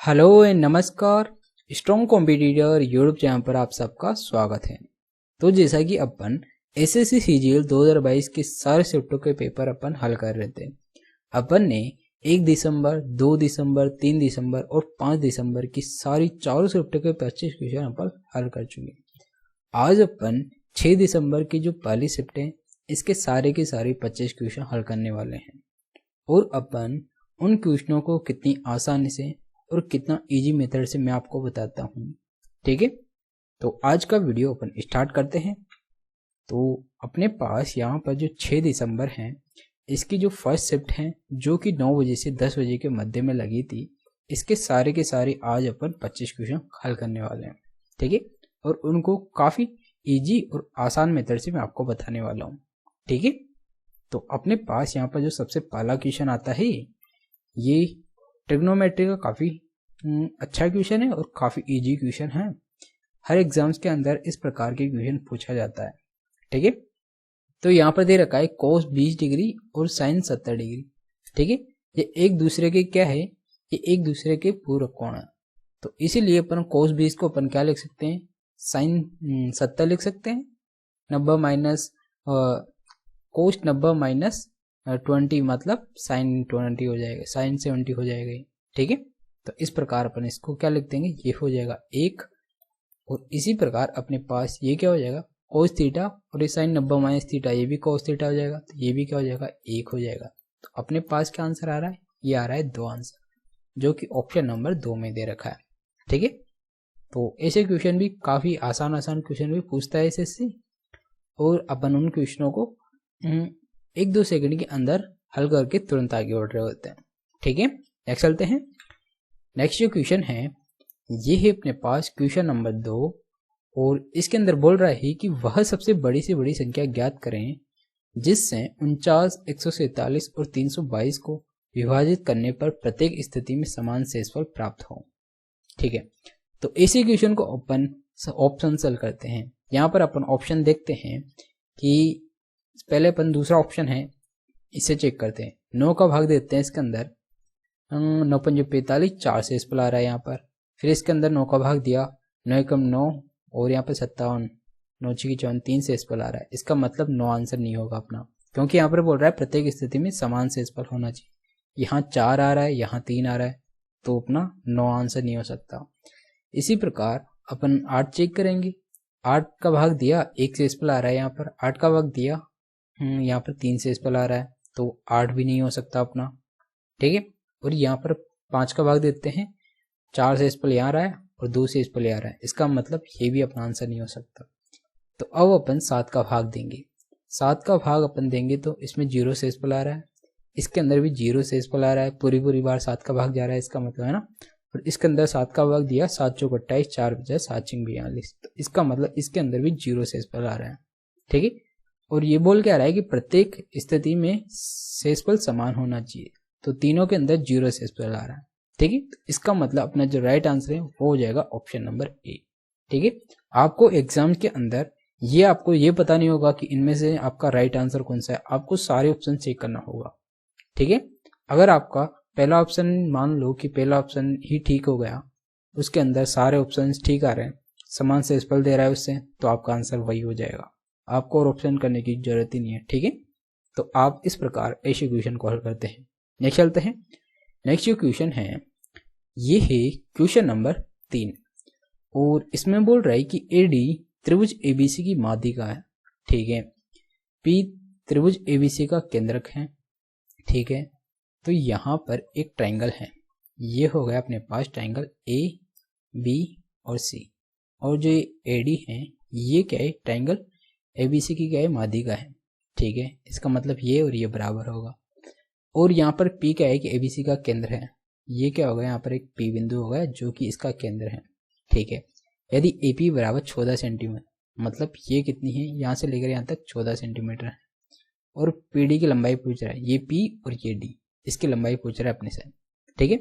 Hello and नमस्कार। Strong competitor YouTube channel पर आप सबका स्वागत है। तो जैसा कि अपन एसएससी सीजीएल 2022 के सारे शिफ्टों के पेपर अपन हल कर रहे थे। अपन ने 1 दिसंबर, 2 दिसंबर, 3 दिसंबर और 5 दिसंबर की सारी चारों शिफ्टों के 25 क्वेश्चन अपन हल कर चुके। आज अपन 6 दिसंबर की जो पहली शिफ्ट है इसके सारे के सारे 25 क्वेश्चन हल करने वाले हैं और अपन उन क्वेश्चनों को कितनी आसानी से और कितना इजी मेथड से मैं आपको बताता हूँ। ठीक है, तो आज का वीडियो अपन स्टार्ट करते हैं। तो अपने पास यहाँ पर जो 6 दिसंबर है इसकी जो फर्स्ट शिफ्ट है जो कि 9 बजे से 10 बजे के मध्य में लगी थी, इसके सारे के सारे आज अपन 25 क्वेश्चन हल करने वाले हैं। ठीक है, और उनको काफ़ी इजी और आसान मेथड से मैं आपको बताने वाला हूँ। ठीक है, तो अपने पास यहाँ पर जो सबसे पहला क्वेश्चन आता है ये ट्रिग्नोमेट्री का काफ़ी अच्छा क्वेश्चन है और काफ़ी इजी क्वेश्चन है। हर एग्जाम्स के अंदर इस प्रकार के क्वेश्चन पूछा जाता है। ठीक है, तो यहाँ पर दे रखा है कोस 20 डिग्री और साइन 70 डिग्री। ठीक है, ये एक दूसरे के क्या है, ये एक दूसरे के पूरक कोण है। तो इसीलिए अपन कोस 20 को अपन क्या लिख सकते हैं, साइन 70 लिख सकते हैं। 90 माइनस कोस 90 माइनस 20 मतलब साइन 20 हो जाएगा, साइन 70 हो जाएगा। ठीक है, तो इस प्रकार अपन इसको क्या लिख देंगे, ये हो जाएगा 1। और इसी प्रकार अपने पास ये क्या हो जाएगा, कोस थीटा, और ये साइन 90 माइनस थीटा ये भी कोस थीटा हो जाएगा, तो ये भी क्या हो जाएगा, 1 हो जाएगा। तो अपने पास क्या आंसर आ रहा है, ये आ रहा है 2 आंसर, जो कि ऑप्शन नंबर 2 में दे रखा है। ठीक है, तो ऐसे क्वेश्चन भी काफ़ी आसान क्वेश्चन भी पूछता है एसएससी, और अपन उन क्वेश्चनों को 1-2 सेकंड के अंदर हल करके तुरंत आगे बढ़ रहे होते हैं। ठीक है, नेक्स्ट चलते हैं। नेक्स्ट जो क्वेश्चन है ये है अपने पास क्वेश्चन नंबर 2, और इसके अंदर बोल रहा है कि वह सबसे बड़ी से बड़ी संख्या ज्ञात करें जिससे 49, 147 और 322 को विभाजित करने पर प्रत्येक स्थिति में समान शेषफल प्राप्त हो। ठीक है, तो इसी क्वेश्चन को अपन ऑप्शन सेल करते हैं। यहाँ पर अपन ऑप्शन देखते हैं कि पहले अपन दूसरा ऑप्शन है इसे चेक करते हैं। 9 का भाग देते हैं इसके अंदर, 9 पंजे 45, 4 शेषफल आ रहा है यहाँ पर। फिर इसके अंदर 9 का भाग दिया, 9 एकम 9 और यहाँ पर 57, 9 छकी 54, 3 शेषफल आ रहा है। इसका मतलब 9 आंसर नहीं होगा अपना, क्योंकि यहाँ पर बोल रहा है प्रत्येक स्थिति में समान शेषफल होना चाहिए। यहाँ 4 आ रहा है, यहाँ 3 आ रहा है, तो अपना 9 आंसर नहीं हो सकता। इसी प्रकार अपन 8 चेक करेंगे। 8 का भाग दिया, 1 शेषफल आ रहा है यहाँ पर। 8 का भाग दिया, यहाँ पर 3 शेषफल आ रहा है, तो 8 भी नहीं हो सकता अपना। ठीक है, और यहाँ पर 5 का भाग देते हैं, 4 शेषफल यहाँ आ रहा है और 2 शेषफल यहाँ आ रहा है। इसका मतलब ये भी अपना आंसर नहीं हो सकता। तो अब अपन 7 का भाग देंगे। 7 का भाग अपन देंगे तो इसमें 0 शेषफल आ रहा है, इसके अंदर भी 0 शेषफल आ रहा है। पूरी बार 7 का भाग जा रहा है, इसका मतलब है ना। और इसके अंदर 7 का भाग दिया, 7 चौक 28, 4 बचा 7 छिंग 42, तो इसका मतलब इसके अंदर भी 0 शेषफल आ रहा है। ठीक है, और ये बोल क्या रहा है कि प्रत्येक स्थिति में शेषफल समान होना चाहिए, तो तीनों के अंदर 0 शेषफल आ रहा है। ठीक है, इसका मतलब अपना जो राइट आंसर है वो हो जाएगा ऑप्शन नंबर ए। ठीक है, आपको एग्जाम के अंदर ये आपको ये पता नहीं होगा कि इनमें से आपका राइट आंसर कौन सा है, आपको सारे ऑप्शन चेक करना होगा। ठीक है, अगर आपका पहला ऑप्शन, मान लो कि पहला ऑप्शन ही ठीक हो गया, उसके अंदर सारे ऑप्शन ठीक आ रहे हैं, समान शेषफल दे रहा है उससे, तो आपका आंसर वही हो जाएगा, आपको और ऑप्शन करने की जरूरत ही नहीं है। ठीक है, तो आप इस प्रकार ऐसे क्वेश्चन को हल करते हैं। नेक्स्ट चलते हैं। नेक्स्ट जो क्वेश्चन है ये है क्वेश्चन नंबर 3, और इसमें बोल रहा है कि एडी त्रिभुज एबीसी की माध्यिका है। ठीक है, पी त्रिभुज एबीसी का केंद्रक है। ठीक है, तो यहाँ पर एक ट्राइंगल है, ये हो गया अपने पास ट्राइंगल ए बी और सी, और जो एडी है ये क्या है, ट्राइंगल एबीसी की क्या है, माध्यिका है। ठीक है, इसका मतलब ये और ये बराबर होगा। और यहाँ पर P क्या है कि ABC का केंद्र है, ये क्या होगा, यहाँ पर एक P बिंदु होगा जो कि इसका केंद्र है। ठीक है, यदि AP बराबर 14 सेंटीमीटर, मतलब ये कितनी है, यहाँ से लेकर यहाँ तक 14 सेंटीमीटर है, और PD की लंबाई पूछ रहा है, ये P और ये D, इसकी लंबाई पूछ रहा है अपने से। ठीक है,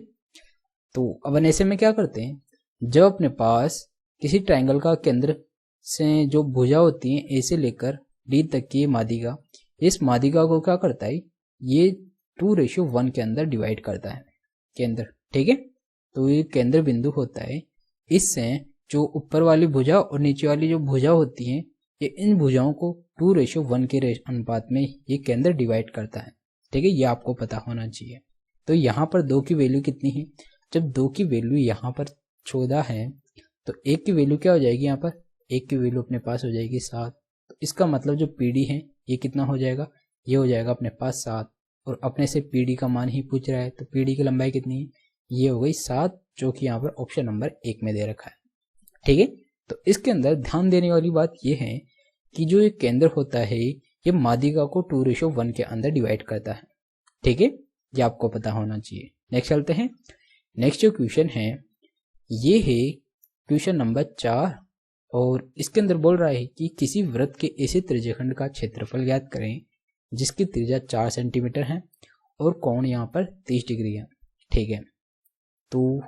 तो अब ऐसे में क्या करते हैं, जब अपने पास किसी ट्राइंगल का केंद्र से जो भुजा होती है A से लेकर D तक की माध्यिका, इस माध्यिका को क्या करता है, ये 2:1 के अंदर डिवाइड करता है केंद्र। ठीक है, तो ये केंद्र बिंदु होता है। इससे जो ऊपर वाली भुजा और नीचे वाली जो भुजा होती है, ये इन भुजाओं को 2:1 के अनुपात में ये केंद्र डिवाइड करता है। ठीक है, ये आपको पता होना चाहिए। तो यहाँ पर 2 की वैल्यू कितनी है? जब 2 की वैल्यू यहाँ पर 14 है तो 1 की वैल्यू क्या हो जाएगी? यहाँ पर 1 की वैल्यू अपने पास हो जाएगी 7। तो इसका मतलब जो पीडी है ये कितना हो जाएगा? ये हो जाएगा अपने पास 7। और अपने से पीडी का मान ही पूछ रहा है, तो पीडी की लंबाई कितनी है? ये हो गई 7, जो कि यहाँ पर ऑप्शन नंबर 1 में दे रखा है। ठीक है, तो इसके अंदर ध्यान देने वाली बात ये है कि जो ये केंद्र होता है ये माध्यिका को 2:1 के अंदर डिवाइड करता है। ठीक है, ये आपको पता होना चाहिए। नेक्स्ट चलते हैं। नेक्स्ट जो क्वेश्चन है ये है क्वेश्चन नंबर 4, और इसके अंदर बोल रहा है कि किसी वृत्त के ऐसे त्रिज्याखंड का क्षेत्रफल ज्ञात करें जिसकी त्रिज्या 4 सेंटीमीटर है और कोण यहाँ पर 30 डिग्री है। ठीक है, तो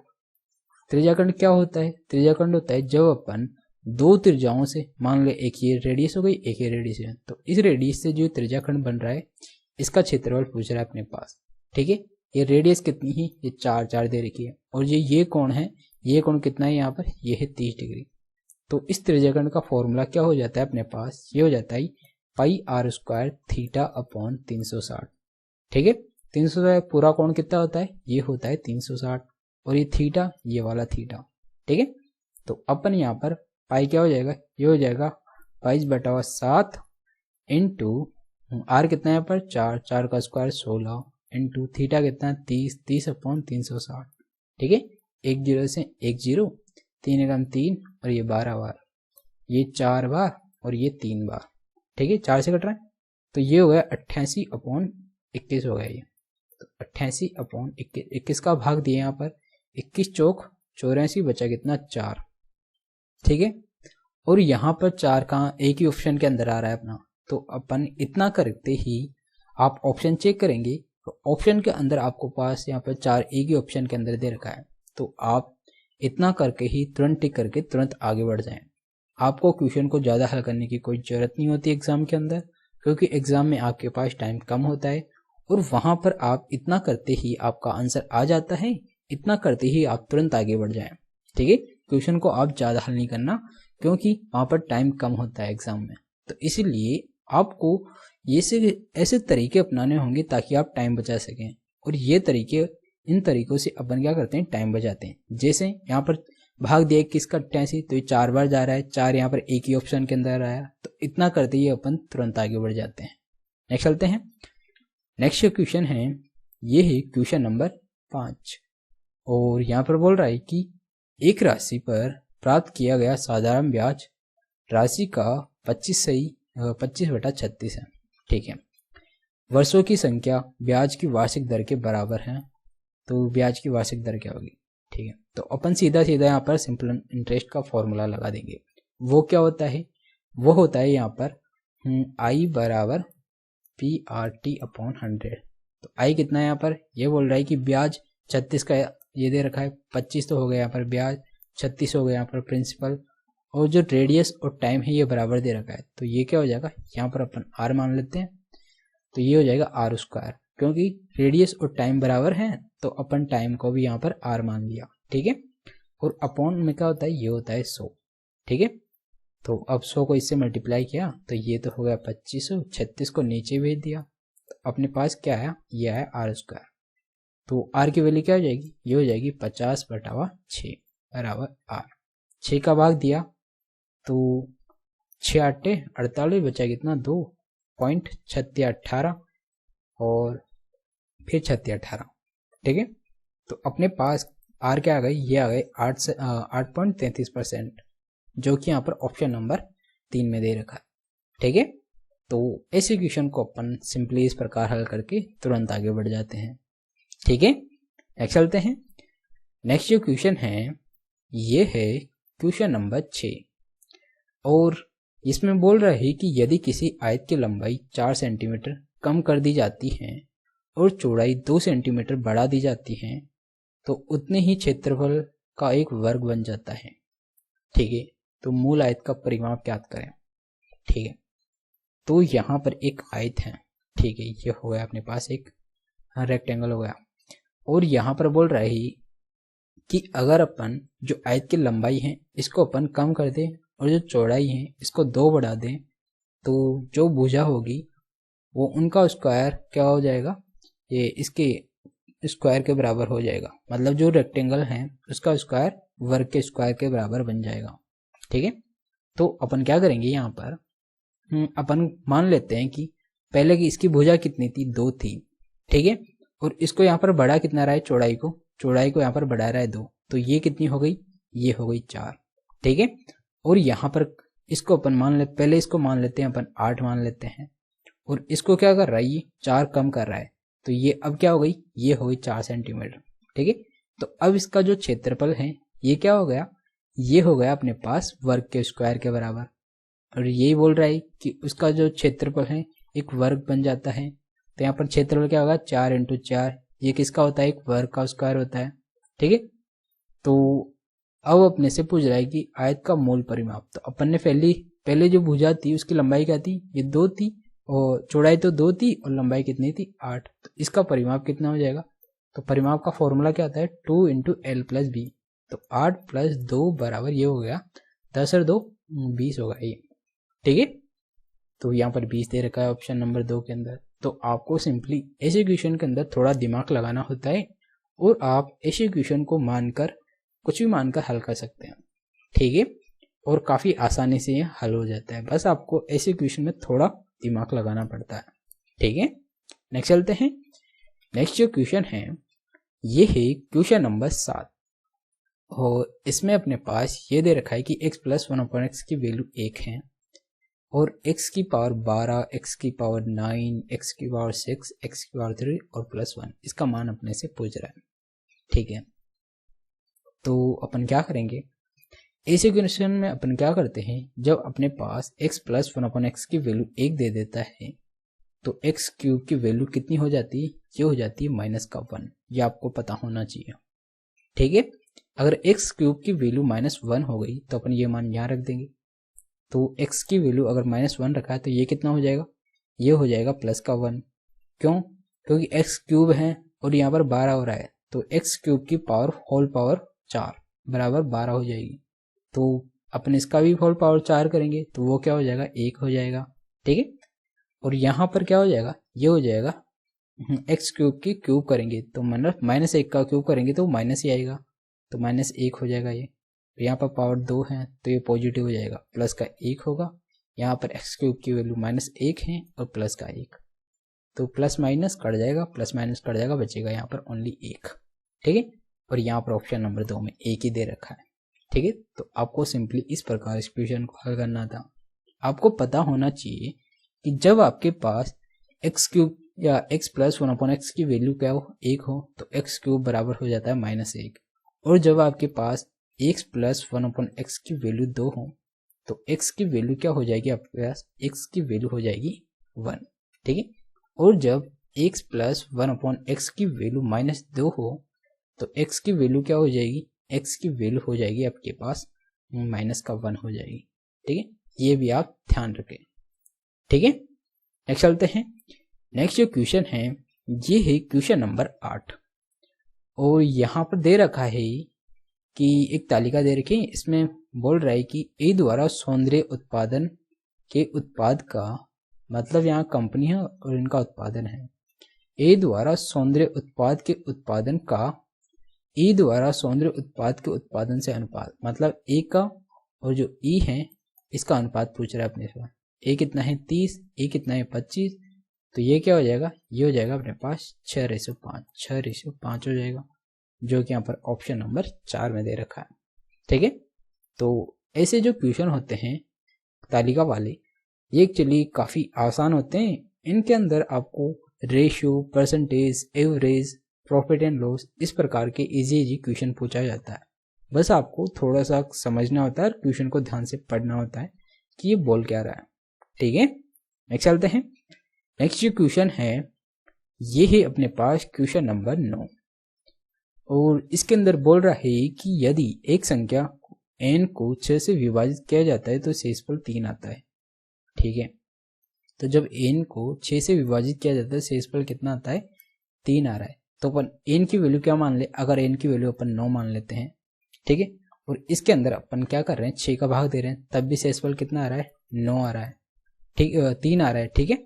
त्रिज्याखंड क्या होता है? त्रिज्याखंड होता है जब अपन 2 त्रिज्याओं से, मान ले एक ये रेडियस हो गई, एक ये रेडियस है, तो इस रेडियस से जो त्रिज्याखंड बन रहा है इसका क्षेत्रफल पूछ रहा है अपने पास। ठीक है, ये रेडियस कितनी है? ये 4 दे रखी है। और ये कोण है, ये कोण कितना है यहाँ पर? ये है 30 डिग्री। तो इस त्रिज्याखंड का फॉर्मूला क्या हो जाता है अपने पास? ये हो जाता है πr² थीटा अपॉन 360। ठीक है, 360 पूरा कोण कितना होता है? ये होता है 360, और ये थीटा, ये वाला थीटा। ठीक है, तो अपन यहाँ पर पाई क्या हो जाएगा? ये हो जाएगा 22/7 इंटू आर कितना है यहाँ पर? 4 का स्क्वायर 16 इंटू थीटा कितना है? 30 अपॉन 360। ठीक है, 1 0 से 1 0, 3 एकम 3, और ये 12 बार, ये 4 बार, और ये 3 बार। ठीक है, 4 से कट रहा है, तो ये हो गया 88/21 हो गया ये। तो 88/21 का भाग दिए यहाँ पर 21 चौक 84, बचा कितना? 4। ठीक है, और यहाँ पर 4 कहाँ? एक ही ऑप्शन के अंदर आ रहा है अपना, तो अपन इतना करते ही आप ऑप्शन चेक करेंगे तो ऑप्शन के अंदर आपको पास यहाँ पर 4 एक ही ऑप्शन के अंदर दे रखा है। तो आप इतना करके ही तुरंत टिक करके तुरंत आगे बढ़ जाएं। आपको क्वेश्चन को ज़्यादा हल करने की कोई ज़रूरत नहीं होती एग्जाम के अंदर, क्योंकि एग्जाम में आपके पास टाइम कम होता है, और वहाँ पर आप इतना करते ही आपका आंसर आ जाता है। इतना करते ही आप तुरंत आगे बढ़ जाएं। ठीक है, क्वेश्चन को आप ज़्यादा हल नहीं करना, क्योंकि वहाँ पर टाइम कम होता है एग्जाम में। तो इसीलिए आपको ये ऐसे तरीके अपनाने होंगे ताकि आप टाइम बचा सकें, और ये तरीके, इन तरीकों से अपन क्या करते हैं? टाइम बचाते हैं। जैसे यहाँ पर भाग दिया 21 का 88, तो ये 4 बार जा रहा है, 4 यहाँ पर एक ही ऑप्शन के अंदर आया, तो इतना करते ही अपन तुरंत आगे बढ़ जाते हैं। नेक्स्ट चलते हैं। नेक्स्ट क्वेश्चन है ये है क्वेश्चन नंबर 5, और यहाँ पर बोल रहा है कि एक राशि पर प्राप्त किया गया साधारण ब्याज राशि का 25/36 है। ठीक है, वर्षों की संख्या ब्याज की वार्षिक दर के बराबर है, तो ब्याज की वार्षिक दर क्या होगी? ठीक है, तो अपन सीधा यहाँ पर सिंपल इंटरेस्ट का फॉर्मूला लगा देंगे। वो क्या होता है? वो होता है यहाँ पर I बराबर PRT/100। तो I कितना है यहाँ पर? ये बोल रहा है कि ब्याज 36 का ये दे रखा है, 25 तो हो गया यहाँ पर ब्याज, 36 हो गया यहाँ पर प्रिंसिपल, और जो रेडियस और टाइम है ये बराबर दे रखा है। तो ये क्या हो जाएगा? यहाँ पर अपन R मान लेते हैं, तो ये हो जाएगा R², क्योंकि रेडियस और टाइम बराबर है तो अपन टाइम को भी यहाँ पर R मान लिया। ठीक है, और अपॉन में क्या होता है? ये होता है 100। ठीक है, तो अब 100 को इससे मल्टीप्लाई किया तो ये तो हो गया 2500, 36 को नीचे भेज दिया, तो अपने पास क्या आया? ये आया R²। तो R की वैल्यू क्या हो जाएगी? ये हो जाएगी 50/6 बराबर R। 6 का भाग दिया तो 6 8 48, बचा कितना? 2.3618, और फिर 3618। ठीक है, तो अपने पास R क्या आ गई? ये आ गई 8.33%, जो कि यहाँ पर ऑप्शन नंबर 3 में दे रखा है। ठीक है, तो ऐसे क्वेश्चन को अपन सिंपली इस प्रकार हल करके तुरंत आगे बढ़ जाते हैं। ठीक है, नेक्स्ट चलते हैं। नेक्स्ट जो क्वेश्चन है ये है क्वेश्चन नंबर 6, और इसमें बोल रहा है कि यदि किसी आयत की लंबाई 4 सेंटीमीटर कम कर दी जाती है और चौड़ाई 2 सेंटीमीटर बढ़ा दी जाती है तो उतने ही क्षेत्रफल का एक वर्ग बन जाता है। ठीक है, तो मूल आयत का परिमाप ज्ञात करें। ठीक है, तो यहाँ पर एक आयत है। ठीक है, ये हो गया अपने पास एक रेक्टेंगल हो गया, और यहाँ पर बोल रहा है कि अगर अपन जो आयत की लंबाई है इसको अपन कम कर दें और जो चौड़ाई है इसको 2 बढ़ा दें तो जो भुजा होगी वो उनका स्क्वायर क्या हो जाएगा, ये इसके स्क्वायर के बराबर हो जाएगा। मतलब जो रेक्टेंगल है उसका स्क्वायर वर्ग के स्क्वायर के बराबर बन जाएगा। ठीक है, तो अपन क्या करेंगे यहाँ पर, अपन मान लेते हैं कि पहले की इसकी भुजा कितनी थी, 2 थी। ठीक है, और इसको यहाँ पर बढ़ा कितना रहा है, चौड़ाई को यहाँ पर बढ़ा रहा है 2, तो ये कितनी हो गई, ये हो गई 4। ठीक है, और यहाँ पर इसको अपन पहले इसको मान लेते हैं अपन 8 मान लेते हैं, और इसको क्या कर रहा है, ये 4 कम कर रहा है, तो ये अब क्या हो गई, ये हो गई 4 सेंटीमीटर। ठीक है, तो अब इसका जो क्षेत्रफल है ये क्या हो गया, ये हो गया अपने पास वर्ग के स्क्वायर के बराबर। और यही बोल रहा है कि उसका जो क्षेत्रफल है एक वर्ग बन जाता है, तो यहाँ पर क्षेत्रफल क्या होगा, 4 × 4, ये किसका होता है, एक वर्ग का स्क्वायर होता है। ठीक है, तो अब अपने से पूछ रहा है कि आयत का मूल परिमाप। तो अपन ने पहले जो भुजा थी उसकी लंबाई क्या थी, ये 2 थी, और चौड़ाई तो 2 थी और लंबाई कितनी थी, 8। तो इसका परिमाप कितना हो जाएगा, तो परिमाप का फॉर्मूला क्या आता है, 2 × L + B। तो 8 + 2 बराबर ये हो गया 10 और 2 20 होगा ये। ठीक है, तो यहाँ पर 20 दे रखा है ऑप्शन नंबर 2 के अंदर। तो आपको सिंपली ऐसे क्वेश्चन के अंदर थोड़ा दिमाग लगाना होता है और आप ऐसे क्वेश्चन को मानकर कुछ भी मानकर हल कर सकते हैं। ठीक है, और काफ़ी आसानी से ये हल हो जाता है, बस आपको ऐसे क्वेश्चन में थोड़ा दिमाग लगाना पड़ता है। ठीक है, नेक्स्ट चलते हैं। नेक्स्ट जो क्वेश्चन है ये है क्वेश्चन नंबर 7, और इसमें अपने पास ये दे रखा है कि x + 1/x की वैल्यू 1 है और x की पावर 12, x की पावर 9, x की पावर 6, x की पावर 3 और +1 इसका मान अपने से पूछ रहा है। ठीक है, तो अपन क्या करेंगे, ऐसे क्वेश्चन में अपन क्या करते हैं, जब अपने पास x + 1/x की वैल्यू 1 दे देता है तो x³ की वैल्यू कितनी हो जाती है, ये हो जाती है -1। ये आपको पता होना चाहिए। ठीक है, अगर x³ की वैल्यू -1 हो गई तो अपन ये मान यहाँ रख देंगे। तो x की वैल्यू अगर -1 रखा है तो ये कितना हो जाएगा, ये हो जाएगा +1। क्यों, क्योंकि x³ है और यहाँ पर 12 हो रहा है, तो x³ की पावर होल पावर 4 बराबर 12 हो जाएगी। तो अपन इसका भी होल पावर 4 करेंगे तो वो क्या हो जाएगा, 1 हो जाएगा। ठीक है, और यहाँ पर क्या हो जाएगा, ये हो जाएगा x³ की क्यूब करेंगे तो मतलब -1 का क्यूब करेंगे तो माइनस ही आएगा, तो -1 हो जाएगा ये। तो यहाँ पर पावर 2 है तो ये पॉजिटिव हो जाएगा, प्लस का 1 होगा। यहाँ पर x³ की वैल्यू -1 है और प्लस का 1, तो प्लस माइनस कट जाएगा, प्लस माइनस कट जाएगा, बचेगा यहाँ पर ओनली 1। ठीक है, और यहाँ पर ऑप्शन नंबर 2 में 1 ही दे रखा है। ठीक है, तो आपको सिंपली इस प्रकार इस क्वेश्चन को हल करना था। आपको पता होना चाहिए कि जब आपके पास x³ या x + 1/x की वैल्यू क्या हो, 1 हो, तो x³ बराबर हो जाता है -1। और जब आपके पास x + 1/x की वैल्यू 2 हो तो x की वैल्यू क्या हो जाएगी, आपके पास x की वैल्यू हो जाएगी 1। ठीक है, और जब x + 1/x की वैल्यू -2 हो तो x की वैल्यू क्या हो जाएगी, x की वैल्यू हो जाएगी आपके पास -1 हो जाएगी। ठीक है, ये भी आप ध्यान रखें। ठीक है, नेक्स्ट चलते हैं। नेक्स्ट जो क्वेश्चन है ये है क्वेश्चन नंबर 8, और यहाँ पर दे रखा है कि एक तालिका दे रखी है, इसमें बोल रहा है कि ए द्वारा सौंदर्य उत्पादन के उत्पाद का, मतलब यहाँ कंपनी है और इनका उत्पादन है, ए द्वारा सौंदर्य उत्पाद के उत्पादन का ई द्वारा सौंदर्य उत्पाद के उत्पादन से अनुपात, मतलब ए का और जो ई है इसका अनुपात पूछ रहा है अपने से। ए कितना है 30, ए कितना है 25, तो ये क्या हो जाएगा, ये हो जाएगा अपने पास 6:5, 6:5 हो जाएगा, जो कि यहाँ पर ऑप्शन नंबर 4 में दे रखा है। ठीक है, तो ऐसे जो क्वेश्चन होते हैं तालिका वाले ये एक्चुअली काफ़ी आसान होते हैं। इनके अंदर आपको ratio, percentage, average, profit and loss इस प्रकार के इजी क्वेश्चन पूछा जाता है। बस आपको थोड़ा सा समझना होता है और क्वेश्चन को ध्यान से पढ़ना होता है कि ये बोल क्या रहा है। ठीक है, नेक्स्ट चलते हैं। नेक्स्ट जो क्वेश्चन है ये है अपने पास क्वेश्चन नंबर 9, और इसके अंदर बोल रहा है कि यदि एक संख्या n को 6 से विभाजित किया जाता है तो शेषफल 3 आता है। ठीक है, तो जब n को 6 से विभाजित किया जाता है शेषफल कितना आता है, 3 आ रहा है। तो अपन n की वैल्यू क्या मान ले, अगर n की वैल्यू अपन 9 मान लेते हैं, ठीक है, और इसके अंदर अपन क्या कर रहे हैं 6 का भाग दे रहे हैं, तब भी शेषफल कितना आ रहा है 9 आ रहा है, ठीक 3 आ रहा है, ठीक है।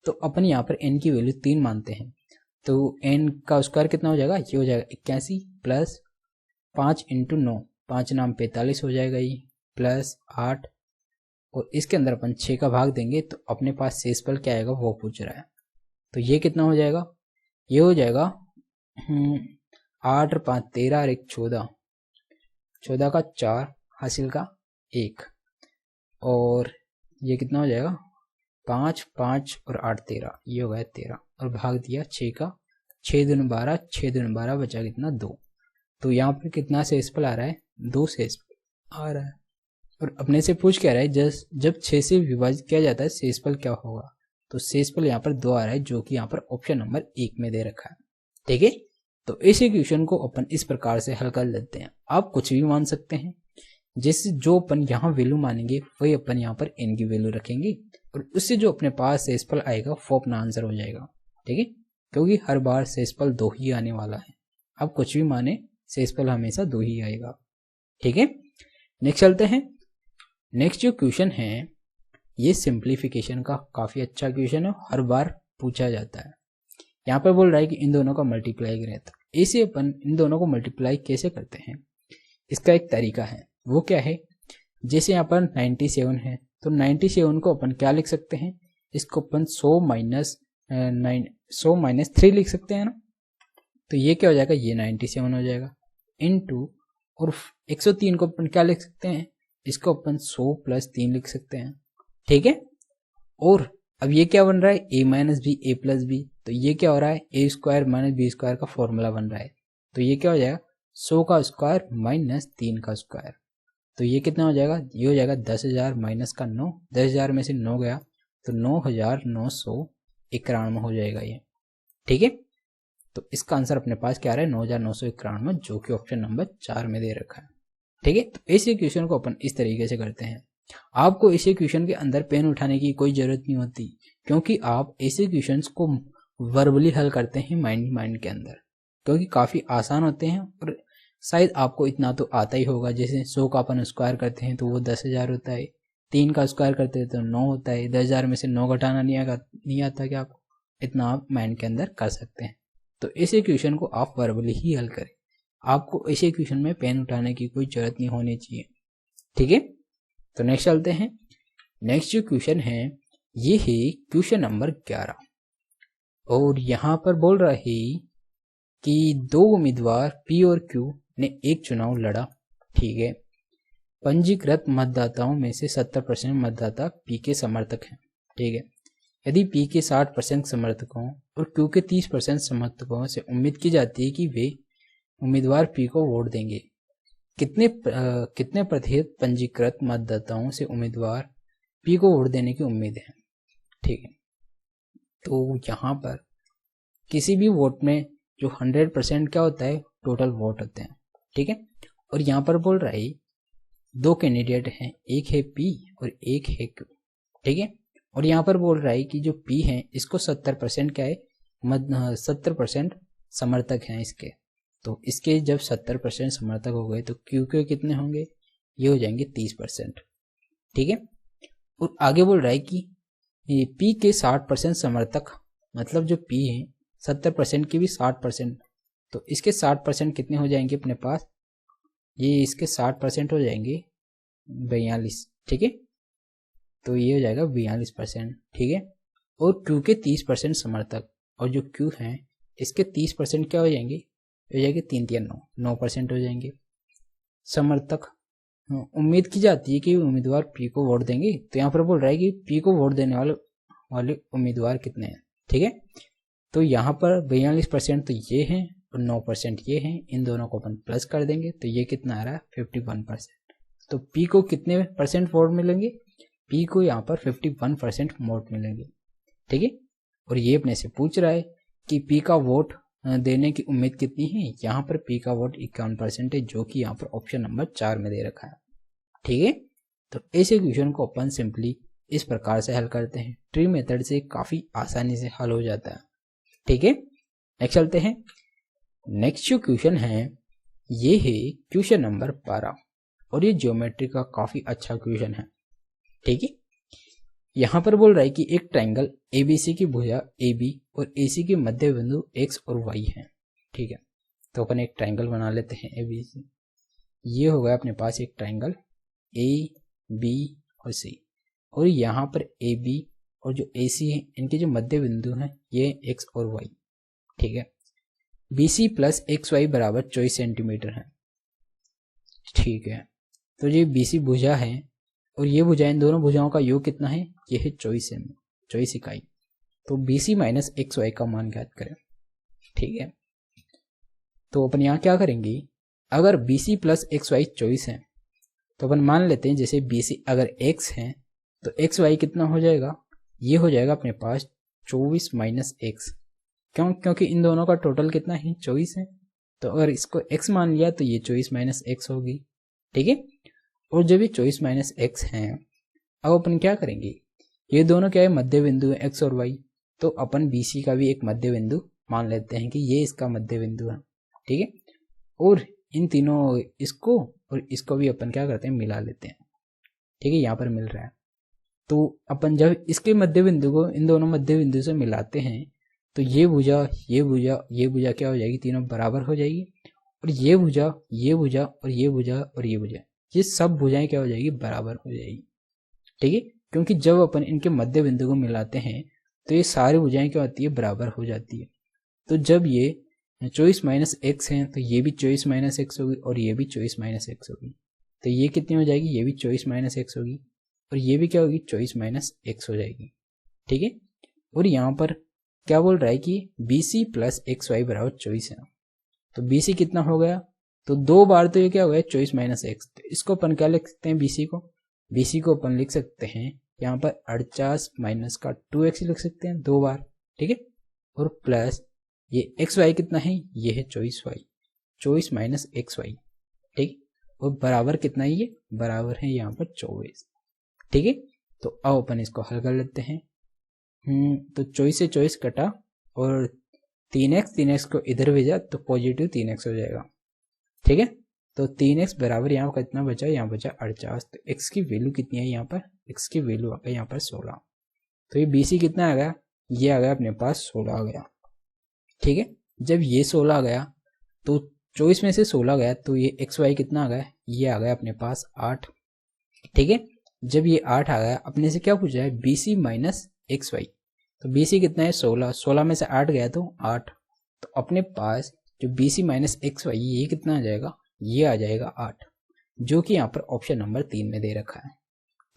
तो अपन यहाँ पर n की वैल्यू 3 मानते हैं, तो n का स्क्वायर कितना हो जाएगा, ये हो जाएगा 81 प्लस 5 इंटू 9, 5 नाम 45 हो जाएगा ये, प्लस 8, और इसके अंदर अपन 6 का भाग देंगे तो अपने पास शेषफल क्या आएगा वो पूछ रहा है। तो ये कितना हो जाएगा, ये हो जाएगा 8 और 5 13 और 1 14, 14 का 4 हासिल का 1, और ये कितना हो जाएगा 5 5 और 8 13, ये हो गया 13, और भाग दिया 6 का, 6 दूनी 12, 6 दूनी 12, बचा कितना 2। तो यहाँ पर कितना शेषफल आ रहा है, 2 शेषफल आ रहा है। और अपने से पूछ क्या रहा है, जब 6 से विभाजित किया जाता है शेषफल क्या होगा, तो शेषफल यहाँ पर 2 आ रहा है, जो कि यहाँ पर ऑप्शन नंबर 1 में दे रखा है, ठीक है। तो इस इक्वेशन को अपन इस प्रकार से हल कर लेते हैं। आप कुछ भी मान सकते हैं, जैसे जो अपन यहाँ वैल्यू मानेंगे वही अपन यहाँ पर n की वैल्यू रखेंगे, और उससे जो अपने पास शेषफल आएगा वो अपना आंसर हो जाएगा, ठीक है, क्योंकि हर बार शेषफल 2 ही आने वाला है। आप कुछ भी माने शेषफल हमेशा 2 ही आएगा, ठीक है। नेक्स्ट चलते हैं। नेक्स्ट जो क्वेश्चन है ये सिंप्लीफिकेशन का काफी अच्छा क्वेश्चन है, हर बार पूछा जाता है। यहाँ पर बोल रहा है कि इन दोनों का मल्टीप्लाई करें, तो ऐसे अपन इन दोनों को मल्टीप्लाई कैसे करते हैं, इसका एक तरीका है, वो क्या है, जैसे यहाँ पर 97 है, तो 97 को अपन क्या लिख सकते हैं, इसको अपन 100 माइनस 3 लिख सकते हैं ना। तो ये क्या हो जाएगा, ये 97 हो जाएगा, इनटू, और 103 को अपन क्या लिख सकते हैं, इसको अपन 100 प्लस 3 लिख सकते हैं, ठीक है। और अब ये क्या बन रहा है, a minus B A plus B, तो ये क्या हो रहा है, a square minus B square का फॉर्मूला बन रहा है। तो ये क्या हो जाएगा, 100 का स्क्वायर माइनस 3 का स्क्वायर, तो ये कितना हो जाएगा, ये हो जाएगा 10,000 माइनस का 9, 10,000 में से 9 गया तो 9,991 हो जाएगा ये, ठीक है। तो इसका आंसर अपने पास क्या आ रहा है, 9,991, जो कि ऑप्शन नंबर 4 में दे रखा है, ठीक है। तो इस इक्वेशन को अपन इस तरीके से करते हैं। आपको इस इक्वेशन के अंदर पेन उठाने की कोई जरूरत नहीं होती, क्योंकि आप इस इक्वेशंस को वर्बली हल करते हैं माइंड के अंदर, क्योंकि काफी आसान होते हैं, और शायद आपको इतना तो आता ही होगा। जैसे 100 का अपन स्क्वायर करते हैं तो वो 10,000 होता है, 3 का स्क्वायर करते हैं तो 9 होता है, 10,000 में से 9 घटाना नहीं आता कि आपको, इतना आप माइंड के अंदर कर सकते हैं। तो इस इक्वेशन को आप वर्बली ही हल करें, आपको इस इक्वेशन में पेन उठाने की कोई जरूरत नहीं होनी चाहिए, ठीक है। तो नेक्स्ट चलते हैं। नेक्स्ट जो क्वेश्चन है ये है क्वेश्चन नंबर 11, और यहाँ पर बोल रहा है कि 2 उम्मीदवार P और Q ने एक चुनाव लड़ा, ठीक है। पंजीकृत मतदाताओं में से 70% मतदाता P के समर्थक हैं, ठीक है। यदि P के 60% समर्थकों और Q के 30% समर्थकों से उम्मीद की जाती है कि वे उम्मीदवार P को वोट देंगे, कितने प्रतिशत पंजीकृत मतदाताओं से उम्मीदवार P को वोट देने की उम्मीद है, ठीक है। तो यहाँ पर किसी भी वोट में जो 100% क्या होता है, टोटल वोट होते हैं, ठीक है। और यहाँ पर बोल रहा है 2 कैंडिडेट हैं, एक है P और एक है Q, ठीक है। और यहाँ पर बोल रहा है कि जो P है इसको 70% क्या है, 70% समर्थक हैं इसके, तो इसके जब 70% समर्थक हो गए तो Q के कितने होंगे, ये हो जाएंगे 30%, ठीक है। और आगे बोल रहा है कि P के 60% समर्थक, मतलब जो P है 70% के भी 60%, तो इसके 60% कितने हो जाएंगे अपने पास, ये इसके 60% हो जाएंगे 42, ठीक है। तो ये हो जाएगा 42%, ठीक है। और Q के 30% समर्थक, और जो Q हैं इसके 30% क्या हो जाएंगे, हो जाएंगे 3 3 9% हो जाएंगे समर्थक। उम्मीद की जाती है कि उम्मीदवार P को वोट देंगे, तो यहाँ पर बोल रहा है कि P को वोट देने वाले उम्मीदवार कितने हैं, ठीक है। तो यहाँ पर 42% तो ये हैं और 9% ये हैं, इन दोनों को अपन प्लस कर देंगे तो ये कितना आ रहा है 51%। तो P को कितने % वोट मिलेंगे, P को यहाँ पर 51% वोट मिलेंगे, ठीक है। और ये अपने से पूछ रहा है कि P का वोट देने की उम्मीद कितनी है, यहाँ पर P का वोट 51% है, जो कि यहाँ पर ऑप्शन नंबर 4 में दे रखा है, ठीक है। तो इस इक्वेशन को अपन सिंपली इस प्रकार से हल करते हैं, ट्री मेथड से काफी आसानी से हल हो जाता है, ठीक है। नेक्स्ट चलते हैं। नेक्स्ट जो क्वेश्चन है ये है क्वेश्चन नंबर 12 और ये ज्योमेट्री का काफी अच्छा क्वेश्चन है। ठीक है, यहाँ पर बोल रहा है कि एक ट्रायंगल एबीसी की भुजा AB और AC के मध्य बिंदु X और Y है। ठीक है, तो अपन एक ट्रायंगल बना लेते हैं ABC। ये हो गया अपने पास एक ट्रायंगल AB और C, और यहाँ पर AB और जो AC है इनके जो मध्य बिंदु हैं ये X और Y। ठीक है, BC प्लस XY बराबर 24 सेंटीमीटर है। ठीक है, तो ये BC भुजा है और ये भुजा, इन दोनों भुजाओं का योग कितना है, ये है 24 इकाई। तो BC माइनस XY का मान ज्ञात करें। ठीक है, तो अपन यहाँ क्या करेंगे, अगर BC प्लस XY 24 है तो अपन मान लेते हैं जैसे BC अगर X है तो XY कितना हो जाएगा, ये हो जाएगा अपने पास 24 माइनस X। क्यों, क्योंकि इन दोनों का टोटल कितना है 24 है, तो अगर इसको X मान लिया तो ये 24 माइनस X होगी। ठीक है, और जब ये 24 माइनस X है, अब अपन क्या करेंगे, ये दोनों क्या है मध्य बिंदु है X और Y, तो अपन BC का भी एक मध्य बिंदु मान लेते हैं कि ये इसका मध्य बिंदु है। ठीक है, और इन तीनों इसको और इसको भी अपन क्या करते हैं मिला लेते हैं। ठीक है, यहाँ पर मिल रहा है, तो अपन जब इसके मध्य बिंदु को इन दोनों मध्य बिंदु से मिलाते हैं तो ये भुजा ये भुजा ये भुजा क्या हो जाएगी, तीनों बराबर हो जाएगी, और ये भुजा ये भुजा और ये भुजा और ये भुजा, ये सब भुजाएं क्या हो जाएगी, बराबर हो जाएगी। ठीक है, क्योंकि जब अपन इनके मध्य बिंदु को मिलाते हैं तो ये सारी भुजाएं क्या होती है, बराबर हो जाती है। तो जब ये 24 माइनस एक्स है तो ये भी 24 माइनस एक्स होगी और ये भी 24 माइनस एक्स होगी, तो ये कितनी हो जाएगी, ये भी 24 माइनस एक्स होगी और ये भी क्या होगी, 24 माइनस एक्स हो जाएगी। ठीक है, और यहाँ पर क्या बोल रहा है कि BC प्लस XY बराबर 24 है, तो BC कितना हो गया, तो दो बार तो ये क्या हो गया 24 माइनस एक्स, तो इसको अपन क्या लिख सकते हैं, BC को अपन लिख सकते हैं यहाँ पर 48 माइनस का 2x लिख सकते हैं दो बार। ठीक है, और प्लस ये XY कितना है, ये है 24 माइनस XY। ठीक, और बराबर कितना है, ये बराबर है यहाँ पर 24। ठीक है, तो अब अपन इसको हल कर लेते हैं। तो 24 से 24 कटा और 3x को इधर भेजा तो पॉजिटिव 3x हो जाएगा। ठीक है, तो 3x बराबर यहाँ पर कितना बचा, यहाँ बचा 48। तो x की वैल्यू कितनी है, यहाँ पर x की वैल्यू आ गई यहाँ पर 16। तो ये BC कितना आ गया, ये आ गया अपने पास 16 आ गया। ठीक है, जब ये 16 आ गया तो 24 में से 16 गया तो ये XY कितना आ गया, ये आ गया अपने पास 8। ठीक है, जब ये 8 आ गया, अपने से क्या पूछा है, BC माइनस XY, तो BC कितना है 16 में से 8 गया तो 8, तो अपने पास जो BC माइनस XY ये कितना आ जाएगा, ये आ जाएगा 8, जो कि यहाँ पर ऑप्शन नंबर 3 में दे रखा है।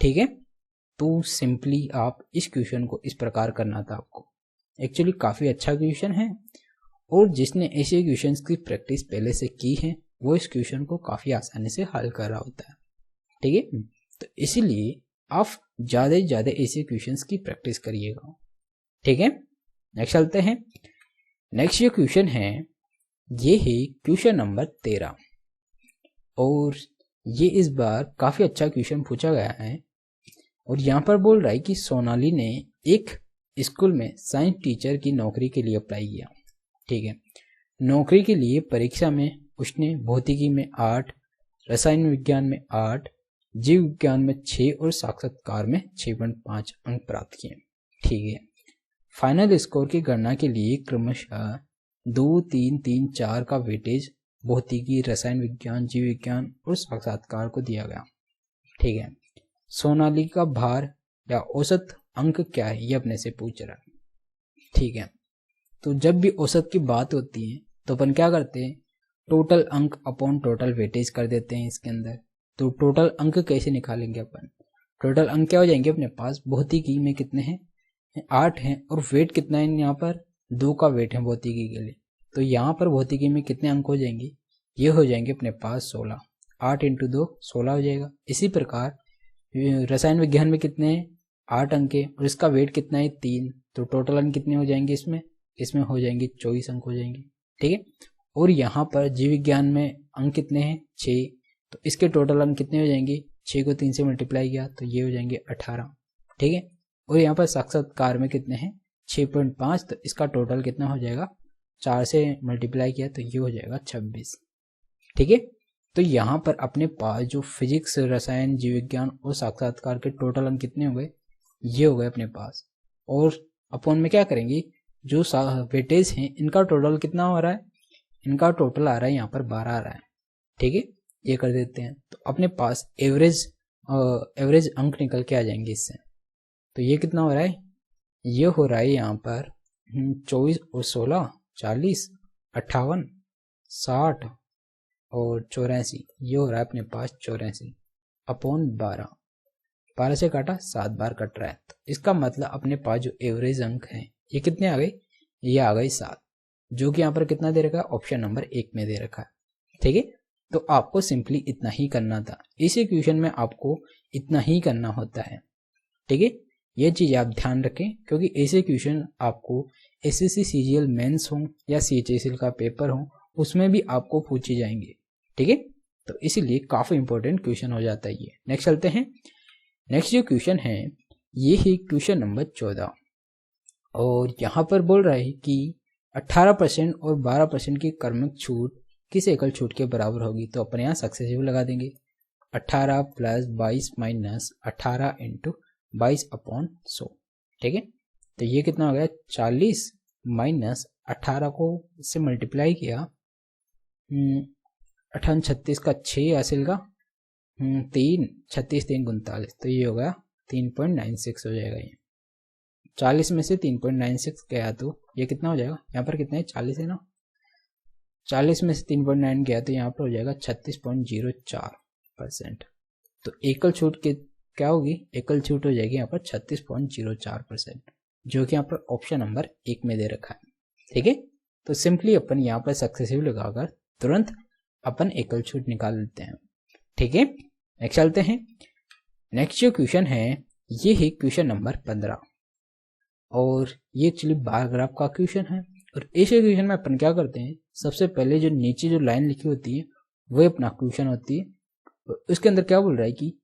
ठीक है, तो सिंपली आप इस क्वेश्चन को इस प्रकार करना था आपको। एक्चुअली काफ़ी अच्छा क्वेश्चन है और जिसने ऐसे क्वेश्चंस की प्रैक्टिस पहले से की है वो इस क्वेश्चन को काफ़ी आसानी से हल कर रहा होता है। ठीक है, तो इसीलिए आप ज़्यादा से ज़्यादा ऐसे क्वेश्चंस की प्रैक्टिस करिएगा। ठीक है, नेक्स्ट चलते हैं। नेक्स्ट ये क्वेश्चन है, ये है क्वेश्चन नंबर 13 और ये इस बार काफ़ी अच्छा क्वेश्चन पूछा गया है। और यहाँ पर बोल रहा है कि सोनाली ने एक स्कूल में साइंस टीचर की नौकरी के लिए अप्लाई किया। ठीक है, नौकरी के लिए परीक्षा में उसने भौतिकी में 8, रसायन विज्ञान में 8, जीव विज्ञान में 6 और साक्षात्कार में 6.5 अंक प्राप्त किए। ठीक है, फाइनल स्कोर की गणना के लिए क्रमशः 2, 3, 3, 4 का वेटेज भौतिकी, रसायन विज्ञान, जीव विज्ञान और साक्षात्कार को दिया गया। ठीक है, सोनाली का भार या औसत अंक क्या है, ये अपने से पूछ रहा है। ठीक है, तो जब भी औसत की बात होती है तो अपन क्या करते हैं, टोटल अंक अपॉन टोटल वेटेज कर देते हैं इसके अंदर। तो टोटल अंक कैसे निकालेंगे अपन, टोटल अंक क्या हो जाएंगे अपने पास, भौतिकी में कितने हैं 8 हैं और वेट कितना है, यहाँ पर 2 का वेट है भौतिकी के लिए, तो यहाँ पर भौतिकी में कितने अंक हो जाएंगे, ये हो जाएंगे अपने पास 16, 8 × 2 16 हो जाएगा। इसी प्रकार रसायन विज्ञान में कितने हैं 8 अंक है और इसका वेट कितना है 3, तो टोटल अंक कितने हो जाएंगे इसमें हो जाएंगे 24 अंक हो जाएंगे। ठीक है, और यहाँ पर जीव विज्ञान में अंक कितने हैं 6, तो इसके टोटल अंक कितने हो जाएंगे, 6 को 3 से मल्टीप्लाई किया तो ये हो जाएंगे 18। ठीक है, और यहाँ पर साक्षात्कार में कितने हैं 6.5, तो इसका टोटल कितना हो जाएगा 4 से मल्टीप्लाई किया तो ये हो जाएगा 26। ठीक है, तो यहाँ पर अपने पास जो फिजिक्स, रसायन, जीव विज्ञान और साक्षात्कार के टोटल अंक कितने हो गए, ये हो गए अपने पास। और अपॉन में क्या करेंगे, जो वेटेज हैं इनका टोटल कितना हो रहा है, इनका टोटल आ रहा है यहाँ पर 12 आ रहा है। ठीक है, ये कर देते हैं तो अपने पास एवरेज अंक निकल के आ जाएंगे इससे। तो ये कितना हो रहा है, ये हो रहा है यहाँ पर 24 और 16 40 58 60 और 84, ये हो रहा है अपने पास 84 अपॉन 12। 12 से काटा 7 बार कट रहा है, तो इसका मतलब अपने पास जो एवरेज अंक हैं ये कितने आ गए, ये आ गए 7, जो कि यहाँ पर कितना दे रखा है, ऑप्शन नंबर 1 में दे रखा है। ठीक है, तो आपको सिंपली इतना ही करना था, इस इक्वेशन में आपको इतना ही करना होता है। ठीक है, ये चीज़ आप ध्यान रखें, क्योंकि ऐसे क्वेश्चन आपको एसएससी सीजीएल मेंस हो या सीएचएसएल का पेपर हो उसमें भी आपको पूछे जाएंगे। ठीक है, तो इसीलिए काफ़ी इंपॉर्टेंट क्वेश्चन हो जाता है ये। नेक्स्ट चलते हैं। नेक्स्ट जो क्वेश्चन है ये है क्वेश्चन नंबर 14, और यहाँ पर बोल रहा है कि 18% और 12% की क्रमिक छूट किस एकल छूट के बराबर होगी। तो अपन यहाँ सक्सेसिव लगा देंगे, 18 + 22 - 18 × 22 अपॉन 100। ठीक है, तो ये कितना हो गया, 40 - 18 को इससे मल्टीप्लाई किया, 18 36 का 6 हासिल का 3 36 3 39, तो ये होगा 3.96 हो जाएगा। ये 40 में से 3.96 गया तो ये कितना हो जाएगा, यहाँ पर कितना है 40 है ना, 40 में से 3.9 गया तो यहाँ पर हो जाएगा 36.04%। तो एकल छूट के क्या होगी, एकल छूट हो जाएगी यहाँ पर 36.04%, जो कि यहाँ पर ऑप्शन नंबर 1 में दे रखा है। ठीक है, तो सिंपली अपन यहाँ पर सक्सेसिव लगाकर तुरंत अपन एकल छूट निकाल लेते हैं। ठीक है, नेक्स्ट चलते हैं। नेक्स्ट जो क्वेश्चन है ये है क्वेश्चन नंबर 15, और ये एक्चुअली बार ग्राफ का क्वेश्चन है। और इस क्वेश्चन में अपन क्या करते हैं, सबसे पहले जो नीचे जो लाइन लिखी होती है वो अपना क्वेश्चन होती है। और उसके अंदर क्या बोल रहा है कि